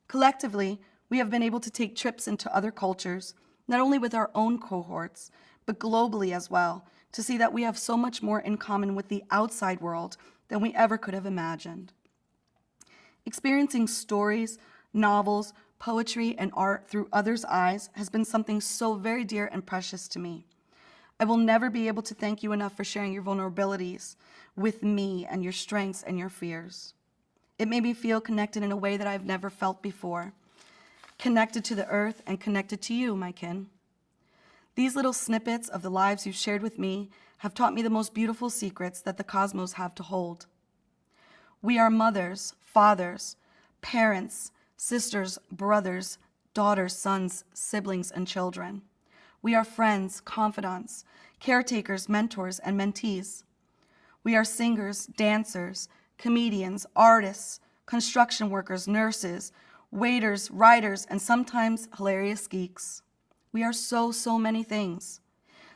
Collectively, we have been able to take trips into other cultures, not only with our own cohorts, but globally as well, to see that we have so much more in common with the outside world than we ever could have imagined. Experiencing stories, novels, poetry, and art through others' eyes has been something so very dear and precious to me. I will never be able to thank you enough for sharing your vulnerabilities with me and your strengths and your fears. It made me feel connected in a way that I've never felt before, connected to the earth and connected to you, my kin. These little snippets of the lives you've shared with me have taught me the most beautiful secrets that the cosmos have to hold. We are mothers, fathers, parents, sisters, brothers, daughters, sons, siblings, and children. We are friends, confidants, caretakers, mentors, and mentees. We are singers, dancers, comedians, artists, construction workers, nurses, waiters, writers, and sometimes hilarious geeks. We are so many things.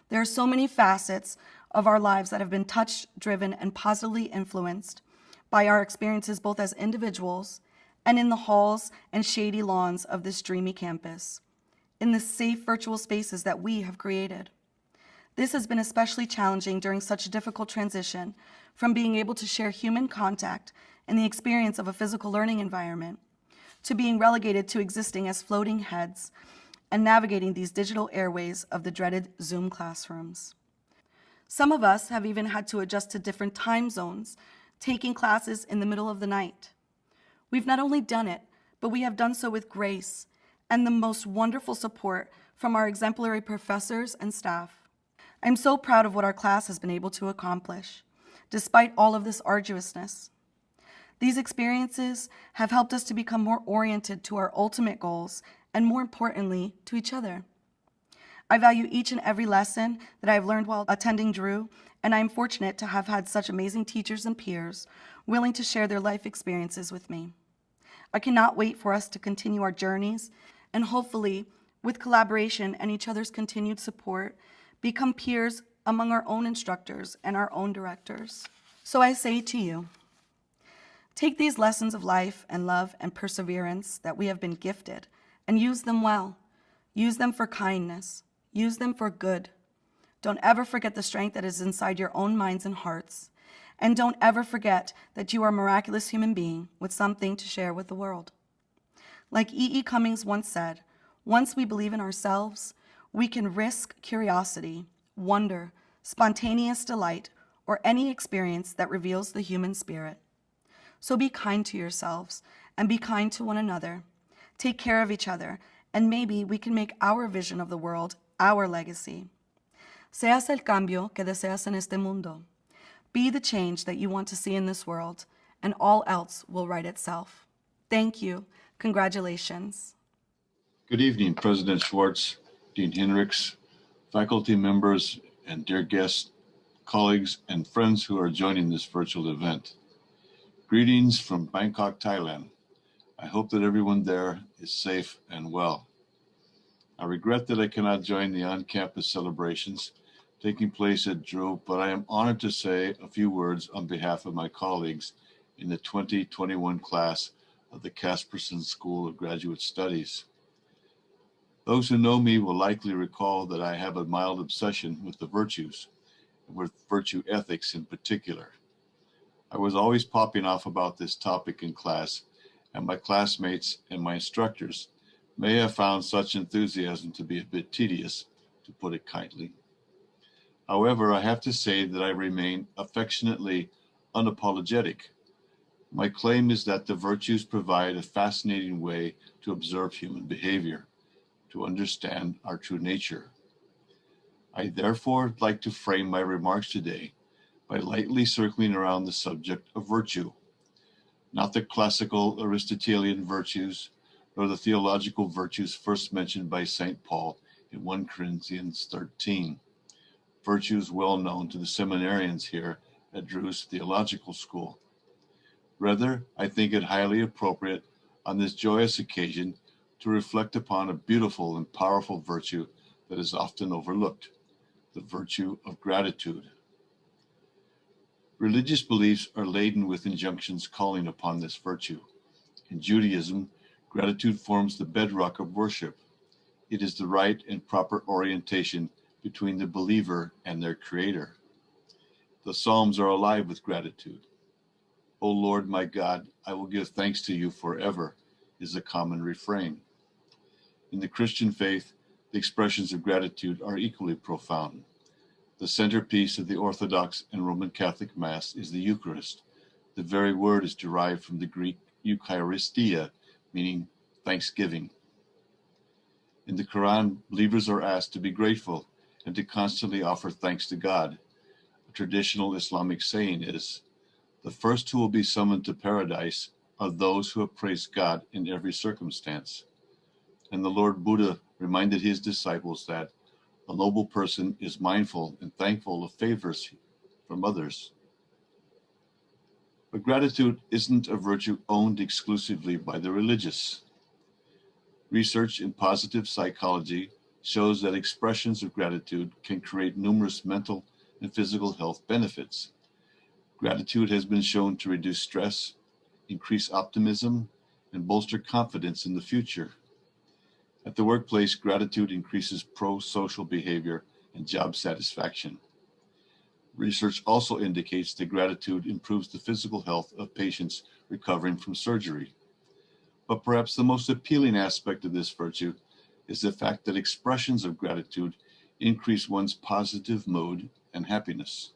There are so many facets of our lives that have been touched, driven, and positively influenced by our experiences both as individuals and in the halls and shady lawns of this dreamy campus, in the safe virtual spaces that we have created. This has been especially challenging during such a difficult transition from being able to share human contact and the experience of a physical learning environment to being relegated to existing as floating heads and navigating these digital airways of the dreaded Zoom classrooms. Some of us have even had to adjust to different time zones, taking classes in the middle of the night. We've not only done it, but we have done so with grace and the most wonderful support from our exemplary professors and staff. I'm so proud of what our class has been able to accomplish. despite all of this arduousness. These experiences have helped us to become more oriented to our ultimate goals and, more importantly, to each other. I value each and every lesson that I've learned while attending Drew, and I'm fortunate to have had such amazing teachers and peers willing to share their life experiences with me. I cannot wait for us to continue our journeys and hopefully, with collaboration and each other's continued support, become peers among our own instructors and our own directors. So I say to you, take these lessons of life and love and perseverance that we have been gifted and use them well. Use them for kindness. Use them for good. Don't ever forget the strength that is inside your own minds and hearts. And don't ever forget that you are a miraculous human being with something to share with the world. Like E.E. Cummings once said, once we believe in ourselves, we can risk curiosity, wonder, spontaneous delight, or any experience that reveals the human spirit. So be kind to yourselves and be kind to one another. Take care of each other, and maybe we can make our vision of the world our legacy. Seas el cambio que deseas en este mundo. Be the change that you want to see in this world, and all else will right itself. Thank you. Congratulations. Good evening, President Schwartz, Dean Hinrichs, faculty members, and dear guests, colleagues, and friends who are joining this virtual event. Greetings from Bangkok, Thailand. I hope that everyone there is safe and well. I regret that I cannot join the on-campus celebrations taking place at Drew, but I am honored to say a few words on behalf of my colleagues in the 2021 class of the Casperson School of Graduate Studies. Those who know me will likely recall that I have a mild obsession with the virtues, and with virtue ethics in particular. I was always popping off about this topic in class, and my classmates and my instructors may have found such enthusiasm to be a bit tedious, to put it kindly. However, I have to say that I remain affectionately unapologetic. My claim is that the virtues provide a fascinating way to observe human behavior, to understand our true nature. I therefore like to frame my remarks today by lightly circling around the subject of virtue, not the classical Aristotelian virtues, nor the theological virtues first mentioned by St. Paul in 1 Corinthians 13, virtues well known to the seminarians here at Drew's Theological School. Rather, I think it highly appropriate on this joyous occasion to reflect upon a beautiful and powerful virtue that is often overlooked, the virtue of gratitude. Religious beliefs are laden with injunctions calling upon this virtue. In Judaism, gratitude forms the bedrock of worship. It is the right and proper orientation between the believer and their Creator. The Psalms are alive with gratitude. O Lord my God, I will give thanks to you forever, is a common refrain. In the Christian faith, the expressions of gratitude are equally profound. The centerpiece of the Orthodox and Roman Catholic Mass is the Eucharist. The very word is derived from the Greek Eucharistia, meaning thanksgiving. In the Quran, believers are asked to be grateful and to constantly offer thanks to God. A traditional Islamic saying is, the first who will be summoned to paradise are those who have praised God in every circumstance. And the Lord Buddha reminded his disciples that a noble person is mindful and thankful of favors from others. But gratitude isn't a virtue owned exclusively by the religious. Research in positive psychology shows that expressions of gratitude can create numerous mental and physical health benefits. Gratitude has been shown to reduce stress, increase optimism, and bolster confidence in the future. At the workplace, gratitude increases pro-social behavior and job satisfaction. Research also indicates that gratitude improves the physical health of patients recovering from surgery. But perhaps the most appealing aspect of this virtue is the fact that expressions of gratitude increase one's positive mood and happiness.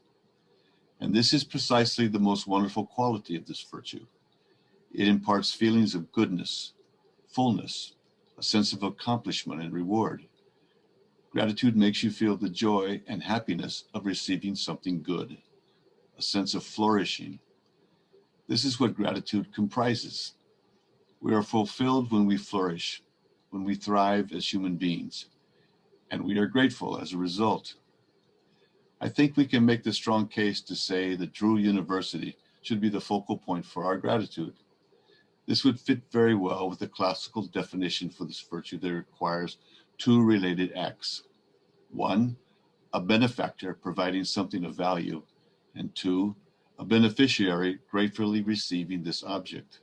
And this is precisely the most wonderful quality of this virtue. It imparts feelings of goodness, fullness, a sense of accomplishment and reward. Gratitude makes you feel the joy and happiness of receiving something good, a a sense of flourishing. This is what gratitude comprises. We are fulfilled when we flourish, when we thrive as human beings, and we are grateful as a result. I think we can make the strong case to say that Drew University should be the focal point for our gratitude. This would fit very well with the classical definition for this virtue that requires two related acts. One, a benefactor providing something of value, and two, a beneficiary gratefully receiving this object.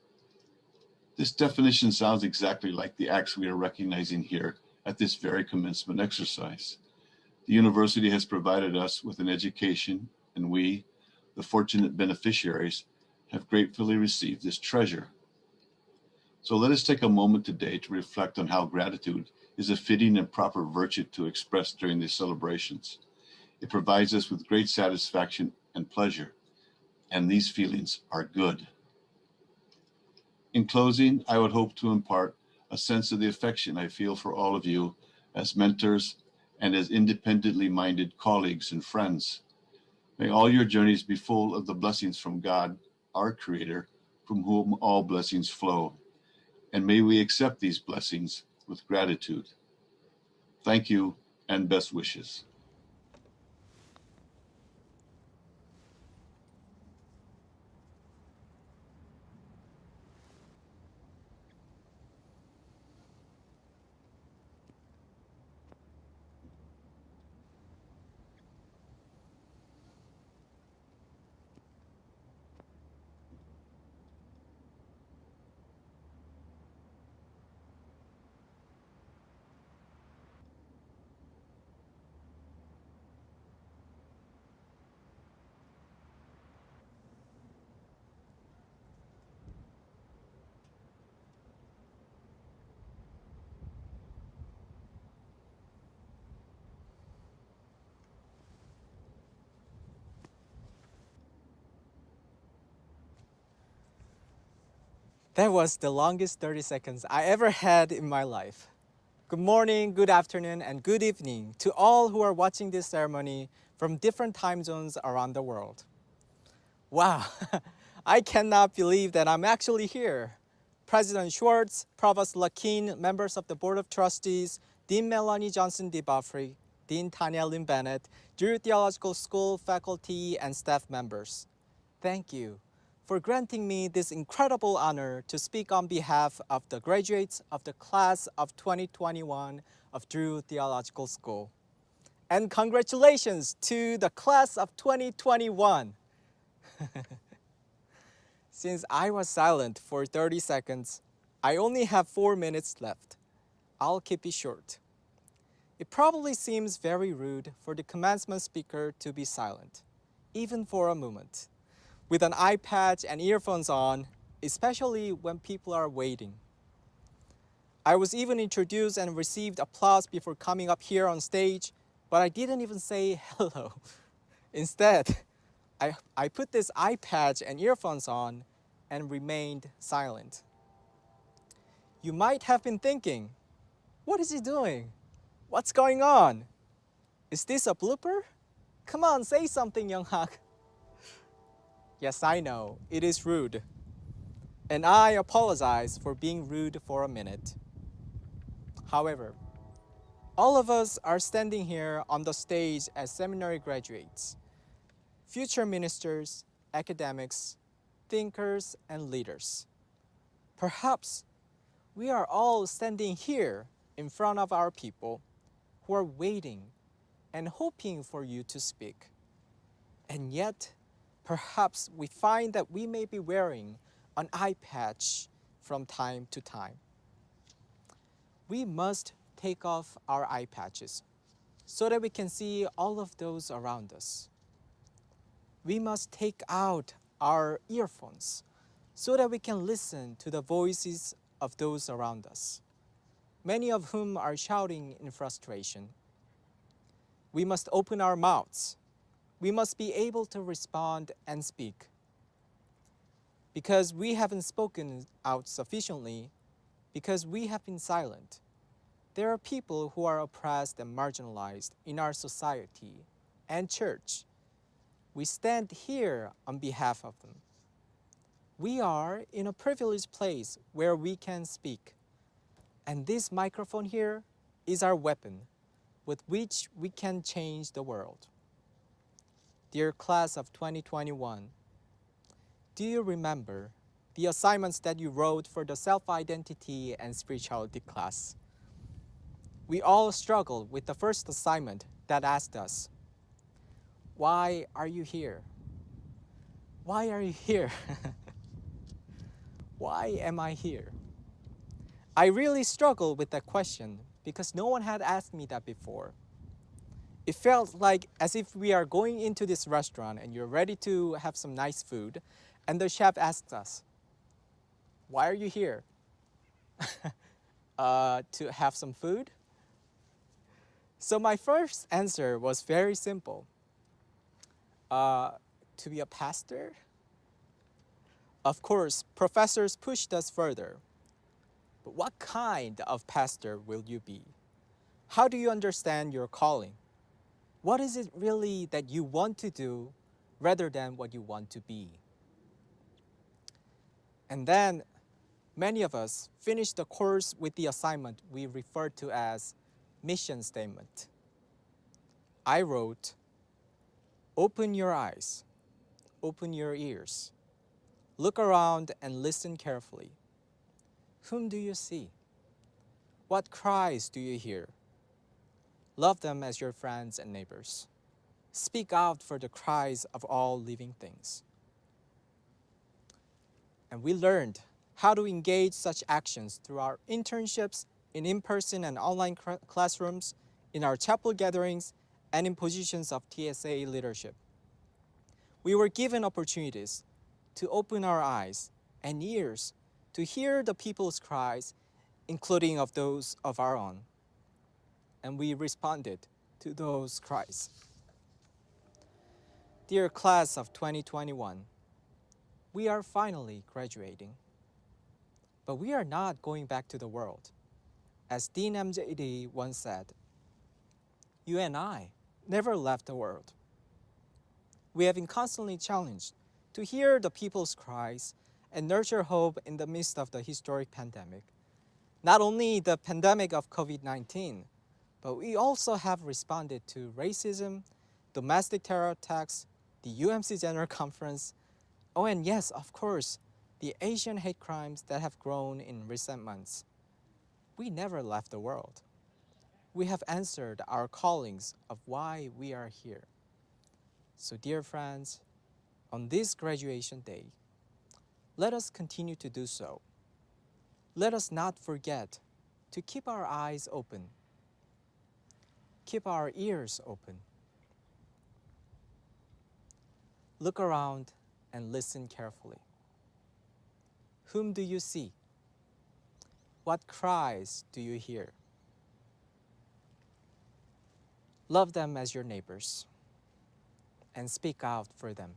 This definition sounds exactly like the acts we are recognizing here at this very commencement exercise. The university has provided us with an education, and we, the fortunate beneficiaries, have gratefully received this treasure. So let us take a moment today to reflect on how gratitude is a fitting and proper virtue to express during these celebrations. It provides us with great satisfaction and pleasure, and these feelings are good. In closing, I would hope to impart a sense of the affection I feel for all of you as mentors and as independently minded colleagues and friends. May all your journeys be full of the blessings from God, our Creator, from whom all blessings flow. And may we accept these blessings with gratitude. Thank you and best wishes. That was the longest 30 seconds I ever had in my life. Good morning, good afternoon, and good evening to all who are watching this ceremony from different time zones around the world. Wow, I cannot believe that I'm actually here. President Schwartz, Provost Lakin, members of the Board of Trustees, Dean Melanie Johnson DeBuffrey, Dean Tanya Lynn Bennett, Drew Theological School faculty and staff members. Thank you for granting me this incredible honor to speak on behalf of the graduates of the class of 2021 of Drew Theological School. And congratulations to the class of 2021. Since I was silent for 30 seconds, I only have 4 minutes left. I'll keep it short. It probably seems very rude for the commencement speaker to be silent, even for a moment, with an eye patch and earphones on, especially when people are waiting. I was even introduced and received applause before coming up here on stage, but I didn't even say hello. Instead, I put this eye patch and earphones on and remained silent. You might have been thinking, what is he doing? What's going on? Is this a blooper? Come on, say something, Young-hak. Yes, I know, it is rude. And I apologize for being rude for a minute. However, all of us are standing here on the stage as seminary graduates, future ministers, academics, thinkers, and leaders. Perhaps we are all standing here in front of our people who are waiting and hoping for you to speak. And yet, perhaps we find that we may be wearing an eye patch from time to time. We must take off our eye patches so that we can see all of those around us. We must take out our earphones so that we can listen to the voices of those around us, many of whom are shouting in frustration. We must open our mouths. We must be able to respond and speak. Because we haven't spoken out sufficiently, because we have been silent, there are people who are oppressed and marginalized in our society and church. We stand here on behalf of them. We are in a privileged place where we can speak. And this microphone here is our weapon with which we can change the world. Dear class of 2021, do you remember the assignments that you wrote for the self-identity and spirituality class? We all struggled with the first assignment that asked us, why are you here? Why are you here? Why am I here? I really struggled with that question because no one had asked me that before. It felt like as if we are going into this restaurant and you're ready to have some nice food, and the chef asks us, why are you here? To have some food? So my first answer was very simple. To be a pastor? Of course, professors pushed us further. But what kind of pastor will you be? How do you understand your calling? What is it really that you want to do rather than what you want to be? And then many of us finished the course with the assignment we refer to as mission statement. I wrote, open your eyes, open your ears, look around and listen carefully. Whom do you see? What cries do you hear? Love them as your friends and neighbors. Speak out for the cries of all living things. And we learned how to engage such actions through our internships in-person and online classrooms, in our chapel gatherings, and in positions of TSA leadership. We were given opportunities to open our eyes and ears to hear the people's cries, including of those of our own. And we responded to those cries. Dear class of 2021, we are finally graduating. But we are not going back to the world. As Dean MJD once said, you and I never left the world. We have been constantly challenged to hear the people's cries and nurture hope in the midst of the historic pandemic. Not only the pandemic of COVID-19, but we also have responded to racism, domestic terror attacks, the UMC General Conference, oh, and yes, of course, the Asian hate crimes that have grown in recent months. We never left the world. We have answered our callings of why we are here. So dear friends, on this graduation day, let us continue to do so. Let us not forget to keep our eyes open, keep our ears open. Look around and listen carefully. Whom do you see? What cries do you hear? Love them as your neighbors and speak out for them.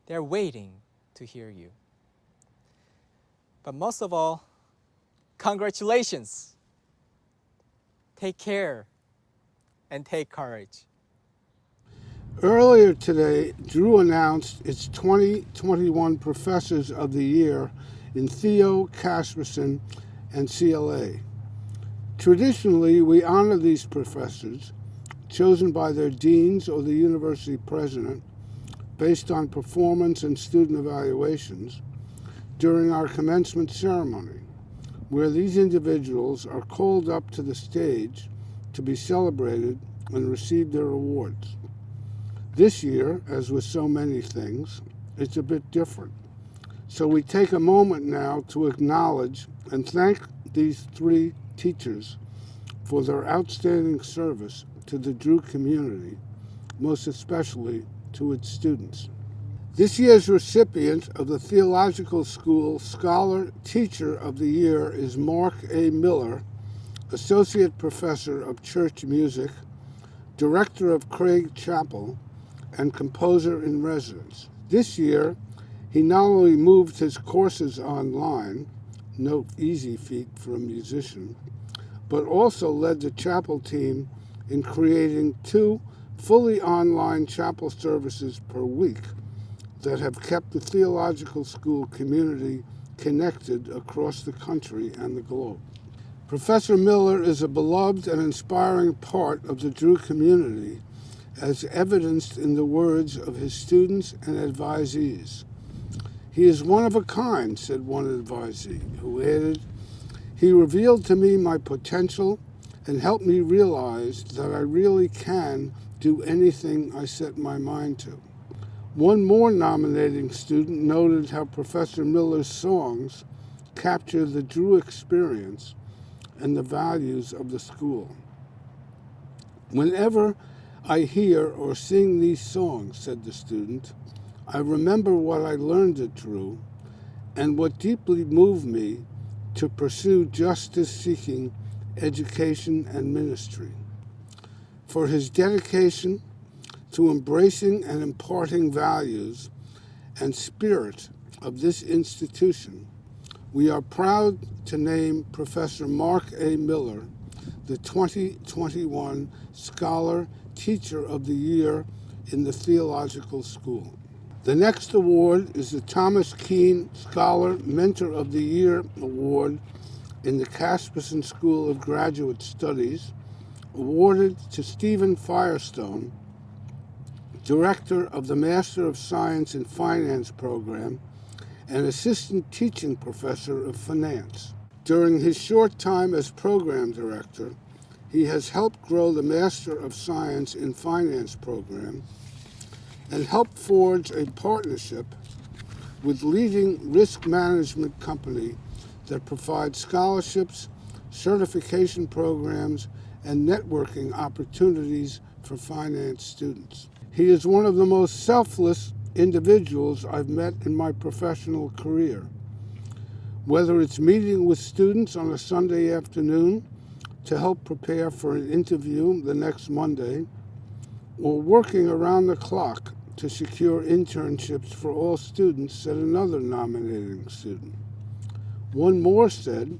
They're waiting to hear you. But most of all, congratulations. Take care and take courage. Earlier today, Drew announced its 2021 Professors of the Year in Theo, Casperson, and CLA. Traditionally, we honor these professors, chosen by their deans or the university president, based on performance and student evaluations, during our commencement ceremony, where these individuals are called up to the stage to be celebrated and receive their awards. This year, as with so many things, it's a bit different. So we take a moment now to acknowledge and thank these three teachers for their outstanding service to the Drew community, most especially to its students. This year's recipient of the Theological School Scholar Teacher of the Year is Mark A. Miller, Associate Professor of Church Music, Director of Craig Chapel, and Composer in Residence. This year, he not only moved his courses online, no easy feat for a musician, but also led the chapel team in creating 2 fully online chapel services per week that have kept the theological school community connected across the country and the globe. Professor Miller is a beloved and inspiring part of the Drew community, as evidenced in the words of his students and advisees. "He is one of a kind," said one advisee, who added, "He revealed to me my potential and helped me realize that I really can do anything I set my mind to." One more nominating student noted how Professor Miller's songs capture the Drew experience and the values of the school. "Whenever I hear or sing these songs," said the student, "I remember what I learned at Drew and what deeply moved me to pursue justice-seeking education and ministry." For his dedication to embracing and imparting values and spirit of this institution, we are proud to name Professor Mark A. Miller the 2021 Scholar Teacher of the Year in the Theological School. The next award is the Thomas Keene Scholar Mentor of the Year Award in the Casperson School of Graduate Studies, awarded to Stephen Firestone, Director of the Master of Science in Finance program and Assistant Teaching Professor of Finance. During his short time as Program Director, he has helped grow the Master of Science in Finance program and helped forge a partnership with leading risk management company that provides scholarships, certification programs, and networking opportunities for finance students. He is one of the most selfless individuals I've met in my professional career. Whether it's meeting with students on a Sunday afternoon to help prepare for an interview the next Monday, or working around the clock to secure internships for all students, said another nominating student. One more said,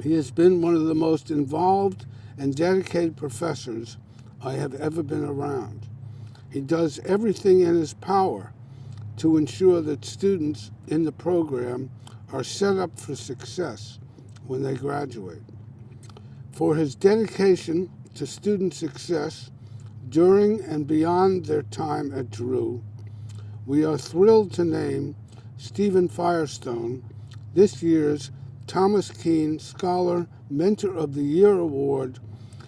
"He has been one of the most involved and dedicated professors I have ever been around. He does everything in his power to ensure that students in the program are set up for success when they graduate." For his dedication to student success during and beyond their time at Drew, we are thrilled to name Stephen Firestone this year's Thomas Keene Scholar Mentor of the Year Award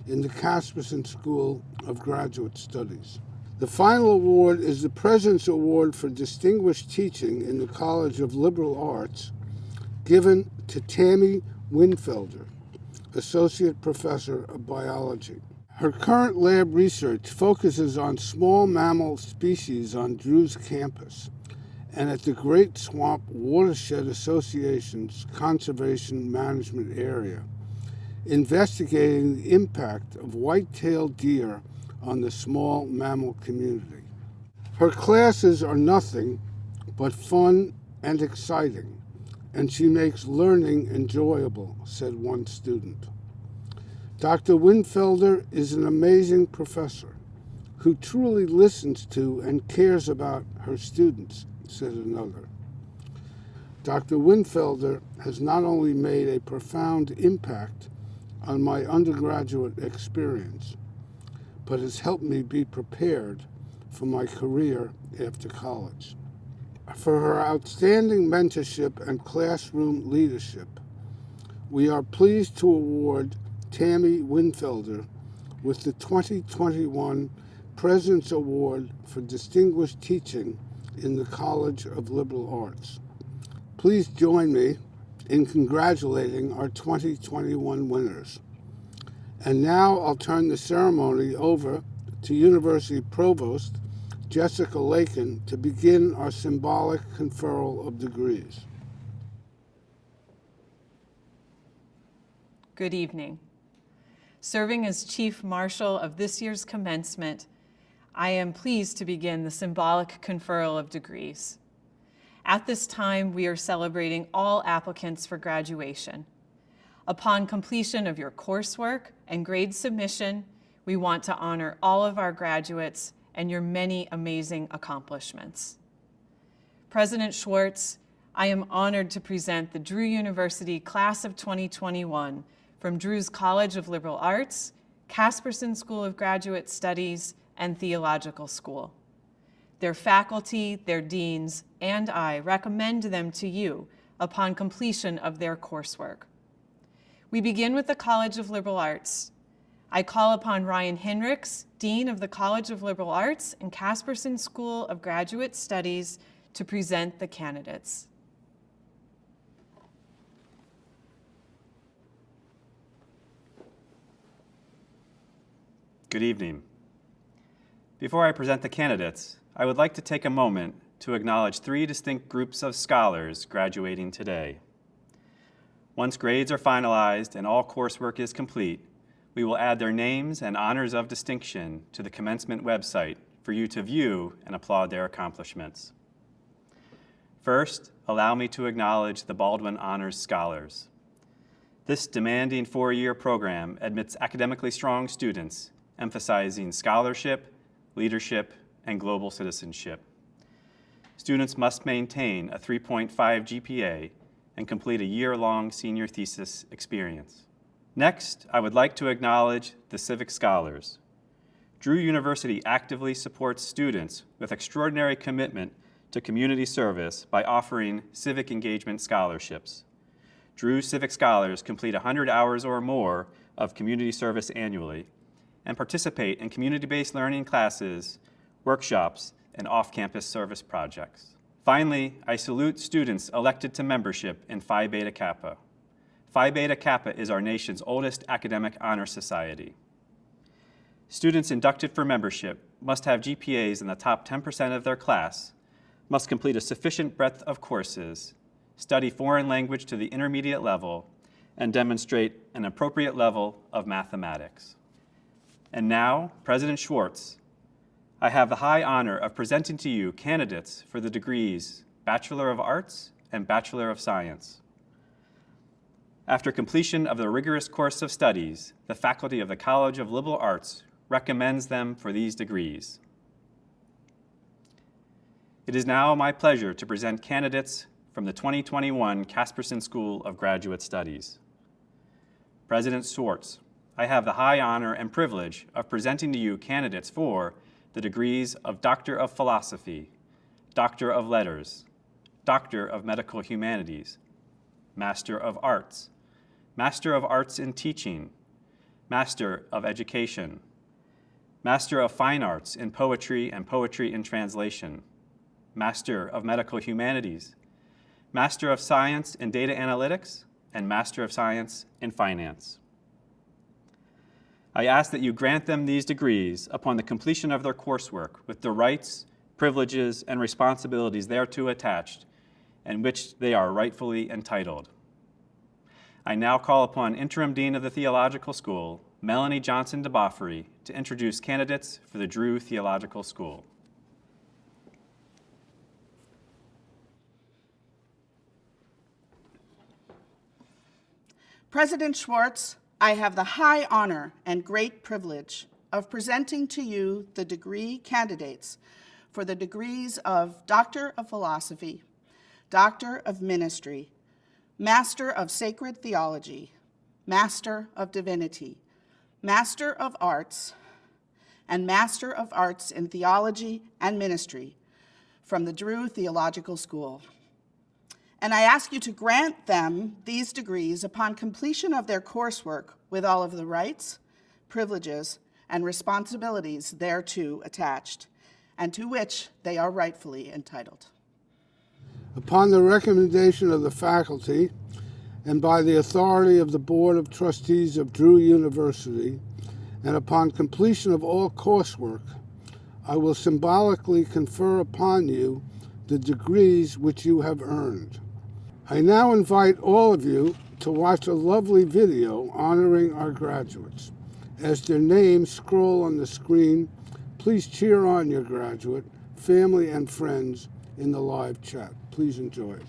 in the Casperson School of Graduate Studies. The final award is the President's Award for Distinguished Teaching in the College of Liberal Arts, given to Tammy Winfelder, Associate Professor of Biology. Her current lab research focuses on small mammal species on Drew's campus and at the Great Swamp Watershed Association's Conservation Management Area, investigating the impact of white-tailed deer on the small mammal community. Her classes are nothing but fun and exciting, and she makes learning enjoyable, said one student. Dr. Winfelder is an amazing professor who truly listens to and cares about her students, said another. Dr. Winfelder has not only made a profound impact on my undergraduate experience, but has helped me be prepared for my career after college. For her outstanding mentorship and classroom leadership, we are pleased to award Tammy Winfelder with the 2021 President's Award for Distinguished Teaching in the College of Liberal Arts. Please join me in congratulating our 2021 winners. And now I'll turn the ceremony over to University Provost Jessica Lakin to begin our symbolic conferral of degrees. Good evening. Serving as Chief Marshal of this year's commencement, I am pleased to begin the symbolic conferral of degrees. At this time, we are celebrating all applicants for graduation. Upon completion of your coursework and grade submission, we want to honor all of our graduates and your many amazing accomplishments. President Schwartz, I am honored to present the Drew University Class of 2021 from Drew's College of Liberal Arts, Casperson School of Graduate Studies, and Theological School. Their faculty, their deans, and I recommend them to you upon completion of their coursework. We begin with the College of Liberal Arts. I call upon Ryan Hinrichs, Dean of the College of Liberal Arts and Casperson School of Graduate Studies, to present the candidates. Good evening. Before I present the candidates, I would like to take a moment to acknowledge 3 distinct groups of scholars graduating today. Once grades are finalized and all coursework is complete, we will add their names and honors of distinction to the Commencement website for you to view and applaud their accomplishments. First, allow me to acknowledge the Baldwin Honors Scholars. This demanding 4-year program admits academically strong students, emphasizing scholarship, leadership, and global citizenship. Students must maintain a 3.5 GPA and complete a year-long senior thesis experience. Next, I would like to acknowledge the Civic Scholars. Drew University actively supports students with extraordinary commitment to community service by offering civic engagement scholarships. Drew Civic Scholars complete 100 hours or more of community service annually and participate in community-based learning classes, workshops, and off-campus service projects. Finally, I salute students elected to membership in Phi Beta Kappa. Phi Beta Kappa is our nation's oldest academic honor society. Students inducted for membership must have GPAs in the top 10% of their class, must complete a sufficient breadth of courses, study foreign language to the intermediate level, and demonstrate an appropriate level of mathematics. And now, President Schwartz, I have the high honor of presenting to you candidates for the degrees Bachelor of Arts and Bachelor of Science. After completion of the rigorous course of studies, the faculty of the College of Liberal Arts recommends them for these degrees. It is now my pleasure to present candidates from the 2021 Casperson School of Graduate Studies. President Schwartz, I have the high honor and privilege of presenting to you candidates for the degrees of Doctor of Philosophy, Doctor of Letters, Doctor of Medical Humanities, Master of Arts, Master of Arts in Teaching, Master of Education, Master of Fine Arts in Poetry and Poetry in Translation, Master of Medical Humanities, Master of Science in Data Analytics, and Master of Science in Finance. I ask that you grant them these degrees upon the completion of their coursework with the rights, privileges, and responsibilities thereto attached, and which they are rightfully entitled. I now call upon Interim Dean of the Theological School, Melanie Johnson DeBoffery, to introduce candidates for the Drew Theological School. President Schwartz, I have the high honor and great privilege of presenting to you the degree candidates for the degrees of Doctor of Philosophy, Doctor of Ministry, Master of Sacred Theology, Master of Divinity, Master of Arts, and Master of Arts in Theology and Ministry from the Drew Theological School. And I ask you to grant them these degrees upon completion of their coursework with all of the rights, privileges, and responsibilities thereto attached, and to which they are rightfully entitled. Upon the recommendation of the faculty and by the authority of the Board of Trustees of Drew University, and upon completion of all coursework, I will symbolically confer upon you the degrees which you have earned. I now invite all of you to watch a lovely video honoring our graduates. As their names scroll on the screen, please cheer on your graduate, family, and friends in the live chat. Please enjoy it.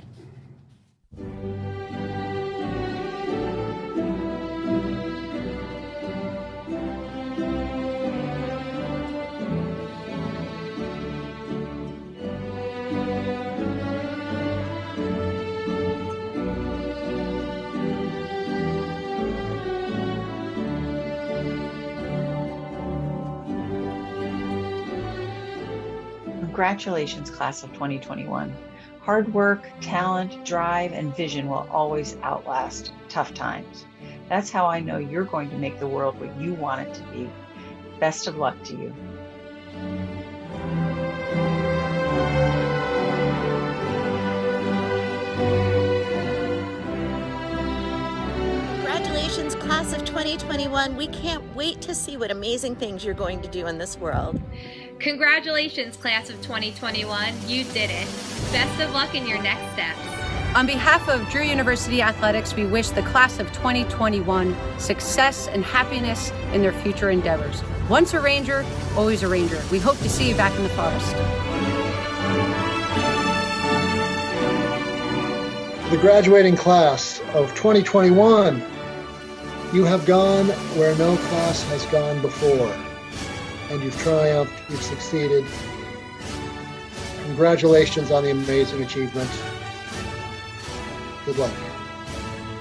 Congratulations, class of 2021. Hard work, talent, drive, and vision will always outlast tough times. That's how I know you're going to make the world what you want it to be. Best of luck to you. Congratulations, class of 2021. We can't wait to see what amazing things you're going to do in this world. Congratulations, class of 2021. You did it. Best of luck in your next steps. On behalf of Drew University Athletics, we wish the class of 2021 success and happiness in their future endeavors. Once a Ranger, always a Ranger. We hope to see you back in the forest. The graduating class of 2021, you have gone where no class has gone before, and you've triumphed, you've succeeded. Congratulations on the amazing achievement. Good luck.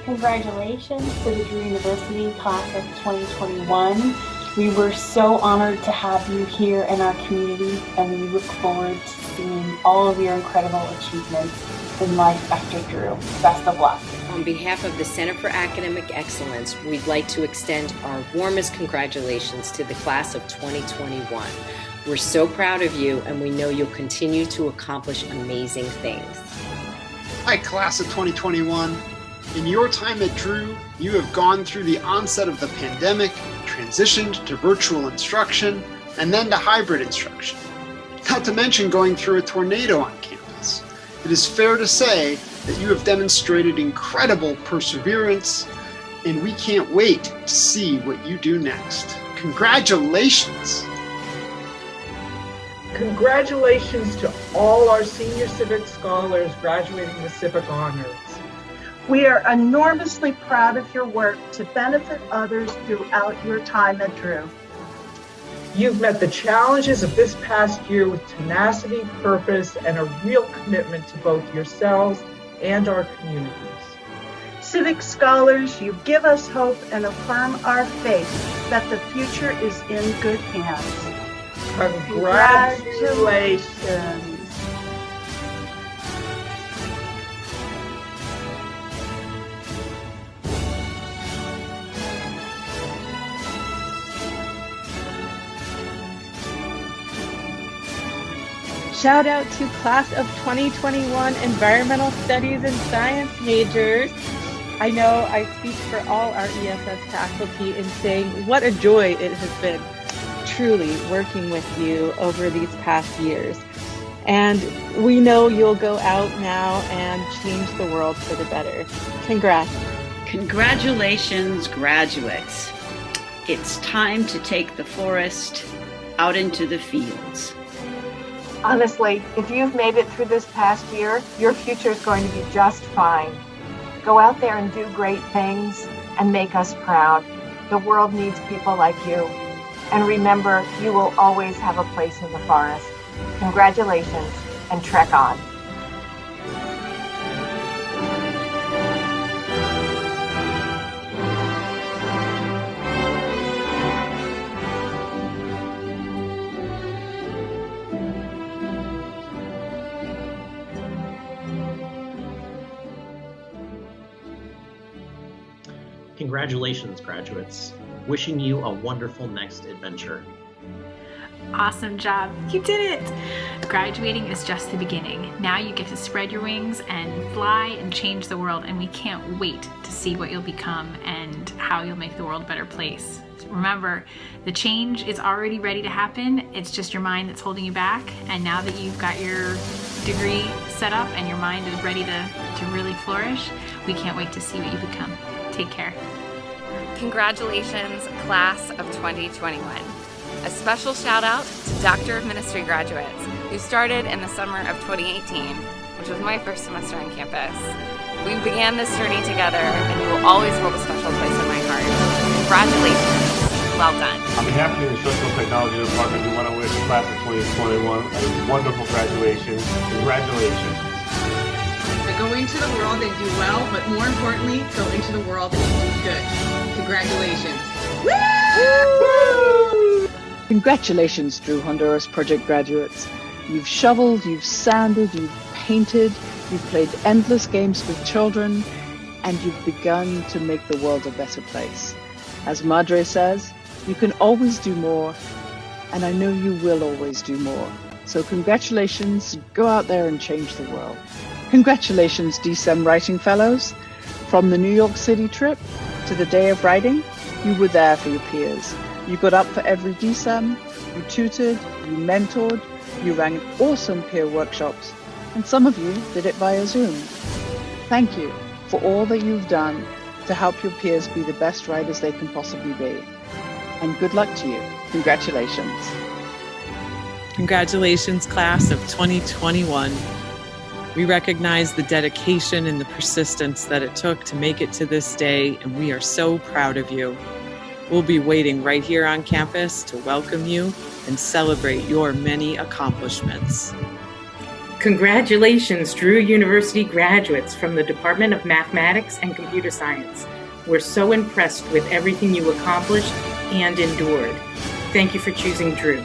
Congratulations to the Drew University class of 2021. We were so honored to have you here in our community, and we look forward to seeing all of your incredible achievements in life after Drew. Best of luck. On behalf of the Center for Academic Excellence, we'd like to extend our warmest congratulations to the class of 2021. We're so proud of you, and we know you'll continue to accomplish amazing things. Hi, class of 2021. In your time at Drew, you have gone through the onset of the pandemic, transitioned to virtual instruction, and then to hybrid instruction. Not to mention going through a tornado on campus. It is fair to say that you have demonstrated incredible perseverance, and we can't wait to see what you do next. Congratulations! Congratulations to all our senior civic scholars graduating with civic honors. We are enormously proud of your work to benefit others throughout your time at Drew. You've met the challenges of this past year with tenacity, purpose, and a real commitment to both yourselves and our communities. Civic scholars, you give us hope and affirm our faith that the future is in good hands. Congratulations. Shout out to class of 2021 environmental studies and science majors. I know I speak for all our ESS faculty in saying what a joy it has been truly working with you over these past years. And we know you'll go out now and change the world for the better. Congrats. Congratulations, graduates. It's time to take the forest out into the fields. Honestly, if you've made it through this past year, your future is going to be just fine. Go out there and do great things and make us proud. The world needs people like you. And remember, you will always have a place in the forest. Congratulations, and trek on. Congratulations, graduates. Wishing you a wonderful next adventure. Awesome job. You did it! Graduating is just the beginning. Now you get to spread your wings and fly and change the world, and we can't wait to see what you'll become and how you'll make the world a better place. Remember, the change is already ready to happen. It's just your mind that's holding you back, and now that you've got your degree set up and your mind is ready to really flourish, we can't wait to see what you become. Take care. Congratulations, class of 2021. A special shout out to Doctor of Ministry graduates who started in the summer of 2018, which was my first semester on campus. We began this journey together, and you will always hold a special place in my heart. Congratulations. Well done. On behalf of the Instructional Technology Department, we want to wish the class of 2021 a wonderful graduation. Congratulations. Go into the world and do well, but more importantly, go into the world and do good. Congratulations. Woo! Congratulations, Drew Honduras Project graduates. You've shoveled, you've sanded, you've painted, you've played endless games with children, and you've begun to make the world a better place. As Madre says, you can always do more, and I know you will always do more. So congratulations, go out there and change the world. Congratulations, DSEM Writing Fellows. From the New York City trip to the day of writing, you were there for your peers. You got up for every DSEM, you tutored, you mentored, you ran awesome peer workshops, and some of you did it via Zoom. Thank you for all that you've done to help your peers be the best writers they can possibly be. And good luck to you. Congratulations. Congratulations, class of 2021. We recognize the dedication and the persistence that it took to make it to this day, and we are so proud of you. We'll be waiting right here on campus to welcome you and celebrate your many accomplishments. Congratulations, Drew University graduates from the Department of Mathematics and Computer Science. We're so impressed with everything you accomplished and endured. Thank you for choosing Drew.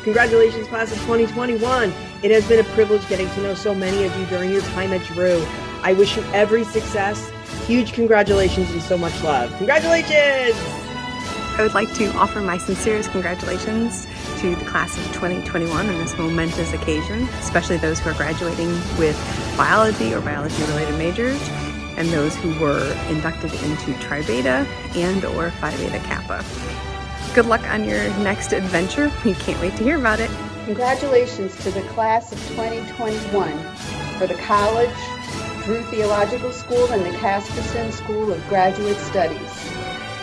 Congratulations, class of 2021. It has been a privilege getting to know so many of you during your time at Drew. I wish you every success, huge congratulations, and so much love. Congratulations! I would like to offer my sincerest congratulations to the class of 2021 on this momentous occasion, especially those who are graduating with biology or biology-related majors, and those who were inducted into Tri Beta and or Phi Beta Kappa. Good luck on your next adventure. We can't wait to hear about it. Congratulations to the class of 2021 for the college, Drew Theological School, and the Casperson School of Graduate Studies.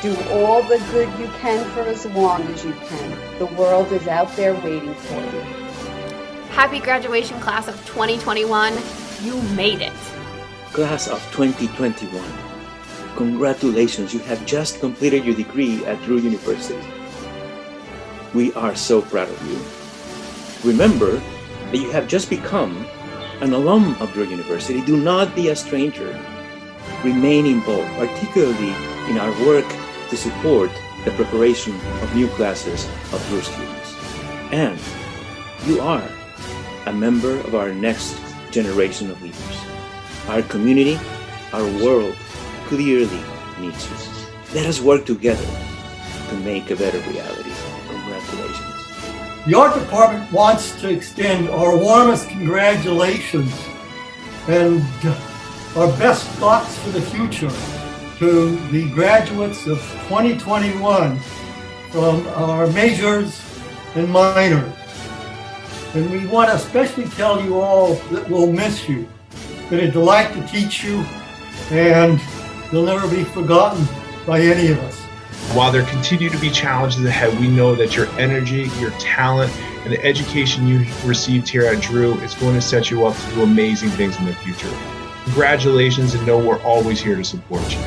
Do all the good you can for as long as you can. The world is out there waiting for you. Happy graduation, class of 2021. You made it. Class of 2021. Congratulations, you have just completed your degree at Drew University. We are so proud of you. Remember that you have just become an alum of Drew University. Do not be a stranger. Remain involved, particularly in our work to support the preparation of new classes of Drew students. And you are a member of our next generation of leaders. Our community, our world clearly needs you. Let us work together to make a better reality. Congratulations. The art department wants to extend our warmest congratulations and our best thoughts for the future to the graduates of 2021 from our majors and minors. And we want to especially tell you all that we'll miss you. It's been a delight to teach you, and you'll never be forgotten by any of us. While there continue to be challenges ahead, we know that your energy, your talent, and the education you received here at Drew is going to set you up to do amazing things in the future. Congratulations, and know we're always here to support you.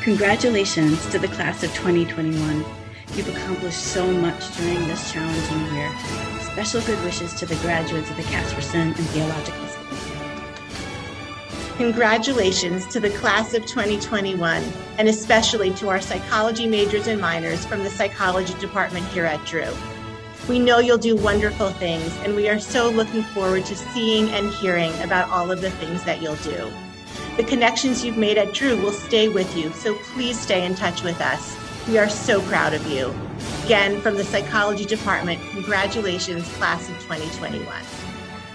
Congratulations to the class of 2021. You've accomplished so much during this challenging year. Special good wishes to the graduates of the Casperson and Theological School. Congratulations to the class of 2021, and especially to our psychology majors and minors from the psychology department here at Drew. We know you'll do wonderful things, and we are so looking forward to seeing and hearing about all of the things that you'll do. The connections you've made at Drew will stay with you, so please stay in touch with us. We are so proud of you. Again, from the psychology department, congratulations, class of 2021.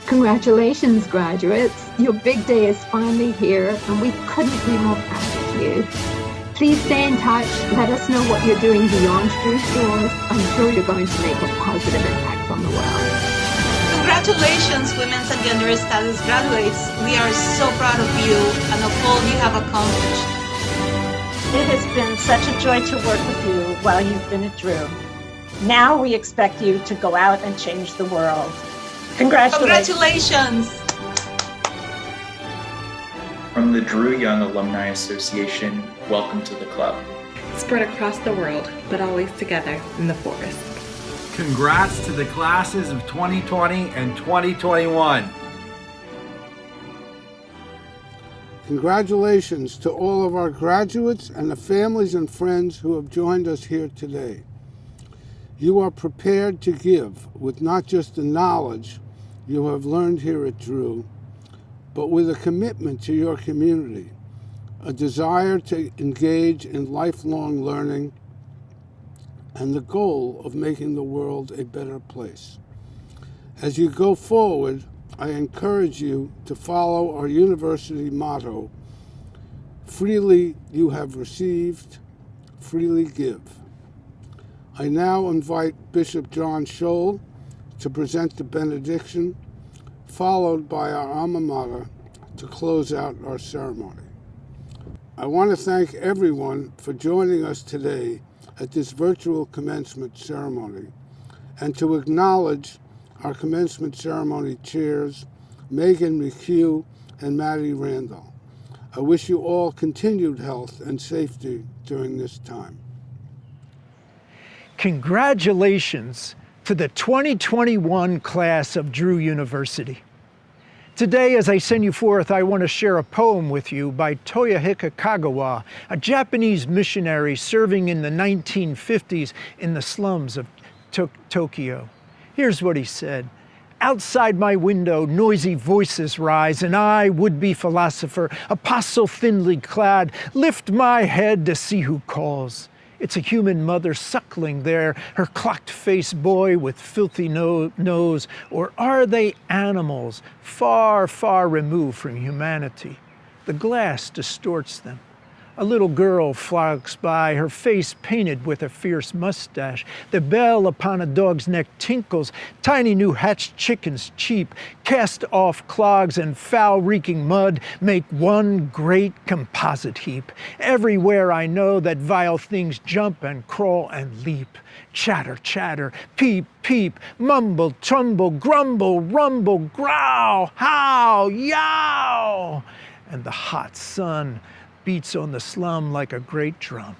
Congratulations, graduates. Your big day is finally here, and we couldn't be more proud of you. Please stay in touch. Let us know what you're doing beyond Drew shores. I'm sure you're going to make a positive impact on the world. Congratulations, Women's and Gender Studies graduates. We are so proud of you and of all you have accomplished. It has been such a joy to work with you while you've been at Drew. Now we expect you to go out and change the world. Congratulations. From the Drew Young Alumni Association, welcome to the club. spread across the world, but always together in the forest. Congrats to the classes of 2020 and 2021. Congratulations to all of our graduates and the families and friends who have joined us here today. You are prepared to give with not just the knowledge you have learned here at Drew, but with a commitment to your community, a desire to engage in lifelong learning, and the goal of making the world a better place. As you go forward, I encourage you to follow our university motto, freely you have received, freely give. I now invite Bishop John Scholl to present the benediction, followed by our alma mater to close out our ceremony. I want to thank everyone for joining us today at this virtual commencement ceremony, and to acknowledge our commencement ceremony chairs, Megan McHugh and Maddie Randall. I wish you all continued health and safety during this time. Congratulations to the 2021 class of Drew University. Today, as I send you forth, I want to share a poem with you by Toyohiko Kagawa, a Japanese missionary serving in the 1950s in the slums of Tokyo. Here's what he said. Outside my window, noisy voices rise, and I, would-be philosopher, apostle thinly clad, lift my head to see who calls. It's a human mother suckling there, her clocked-faced boy with filthy nose, or are they animals far, far removed from humanity? The glass distorts them. A little girl flags by, her face painted with a fierce mustache. The bell upon a dog's neck tinkles. Tiny new hatched chickens cheep. Cast-off clogs and foul-reeking mud make one great composite heap. Everywhere I know that vile things jump and crawl and leap. Chatter, chatter, peep, peep, mumble, tumble, grumble, rumble, growl, howl, yow! And the hot sun beats on the slum like a great drum.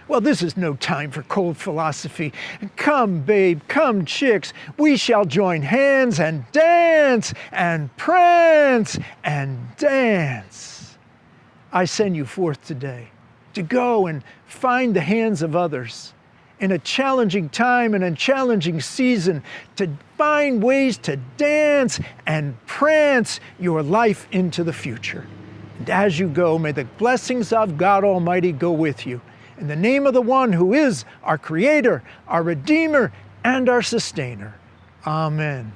Well, this is no time for cold philosophy. Come, babe, come, chicks, we shall join hands and dance and prance and dance. I send you forth today to go and find the hands of others in a challenging time and a challenging season, to find ways to dance and prance your life into the future. And as you go, may the blessings of God Almighty go with you. In the name of the one who is our Creator, our Redeemer, and our Sustainer. Amen.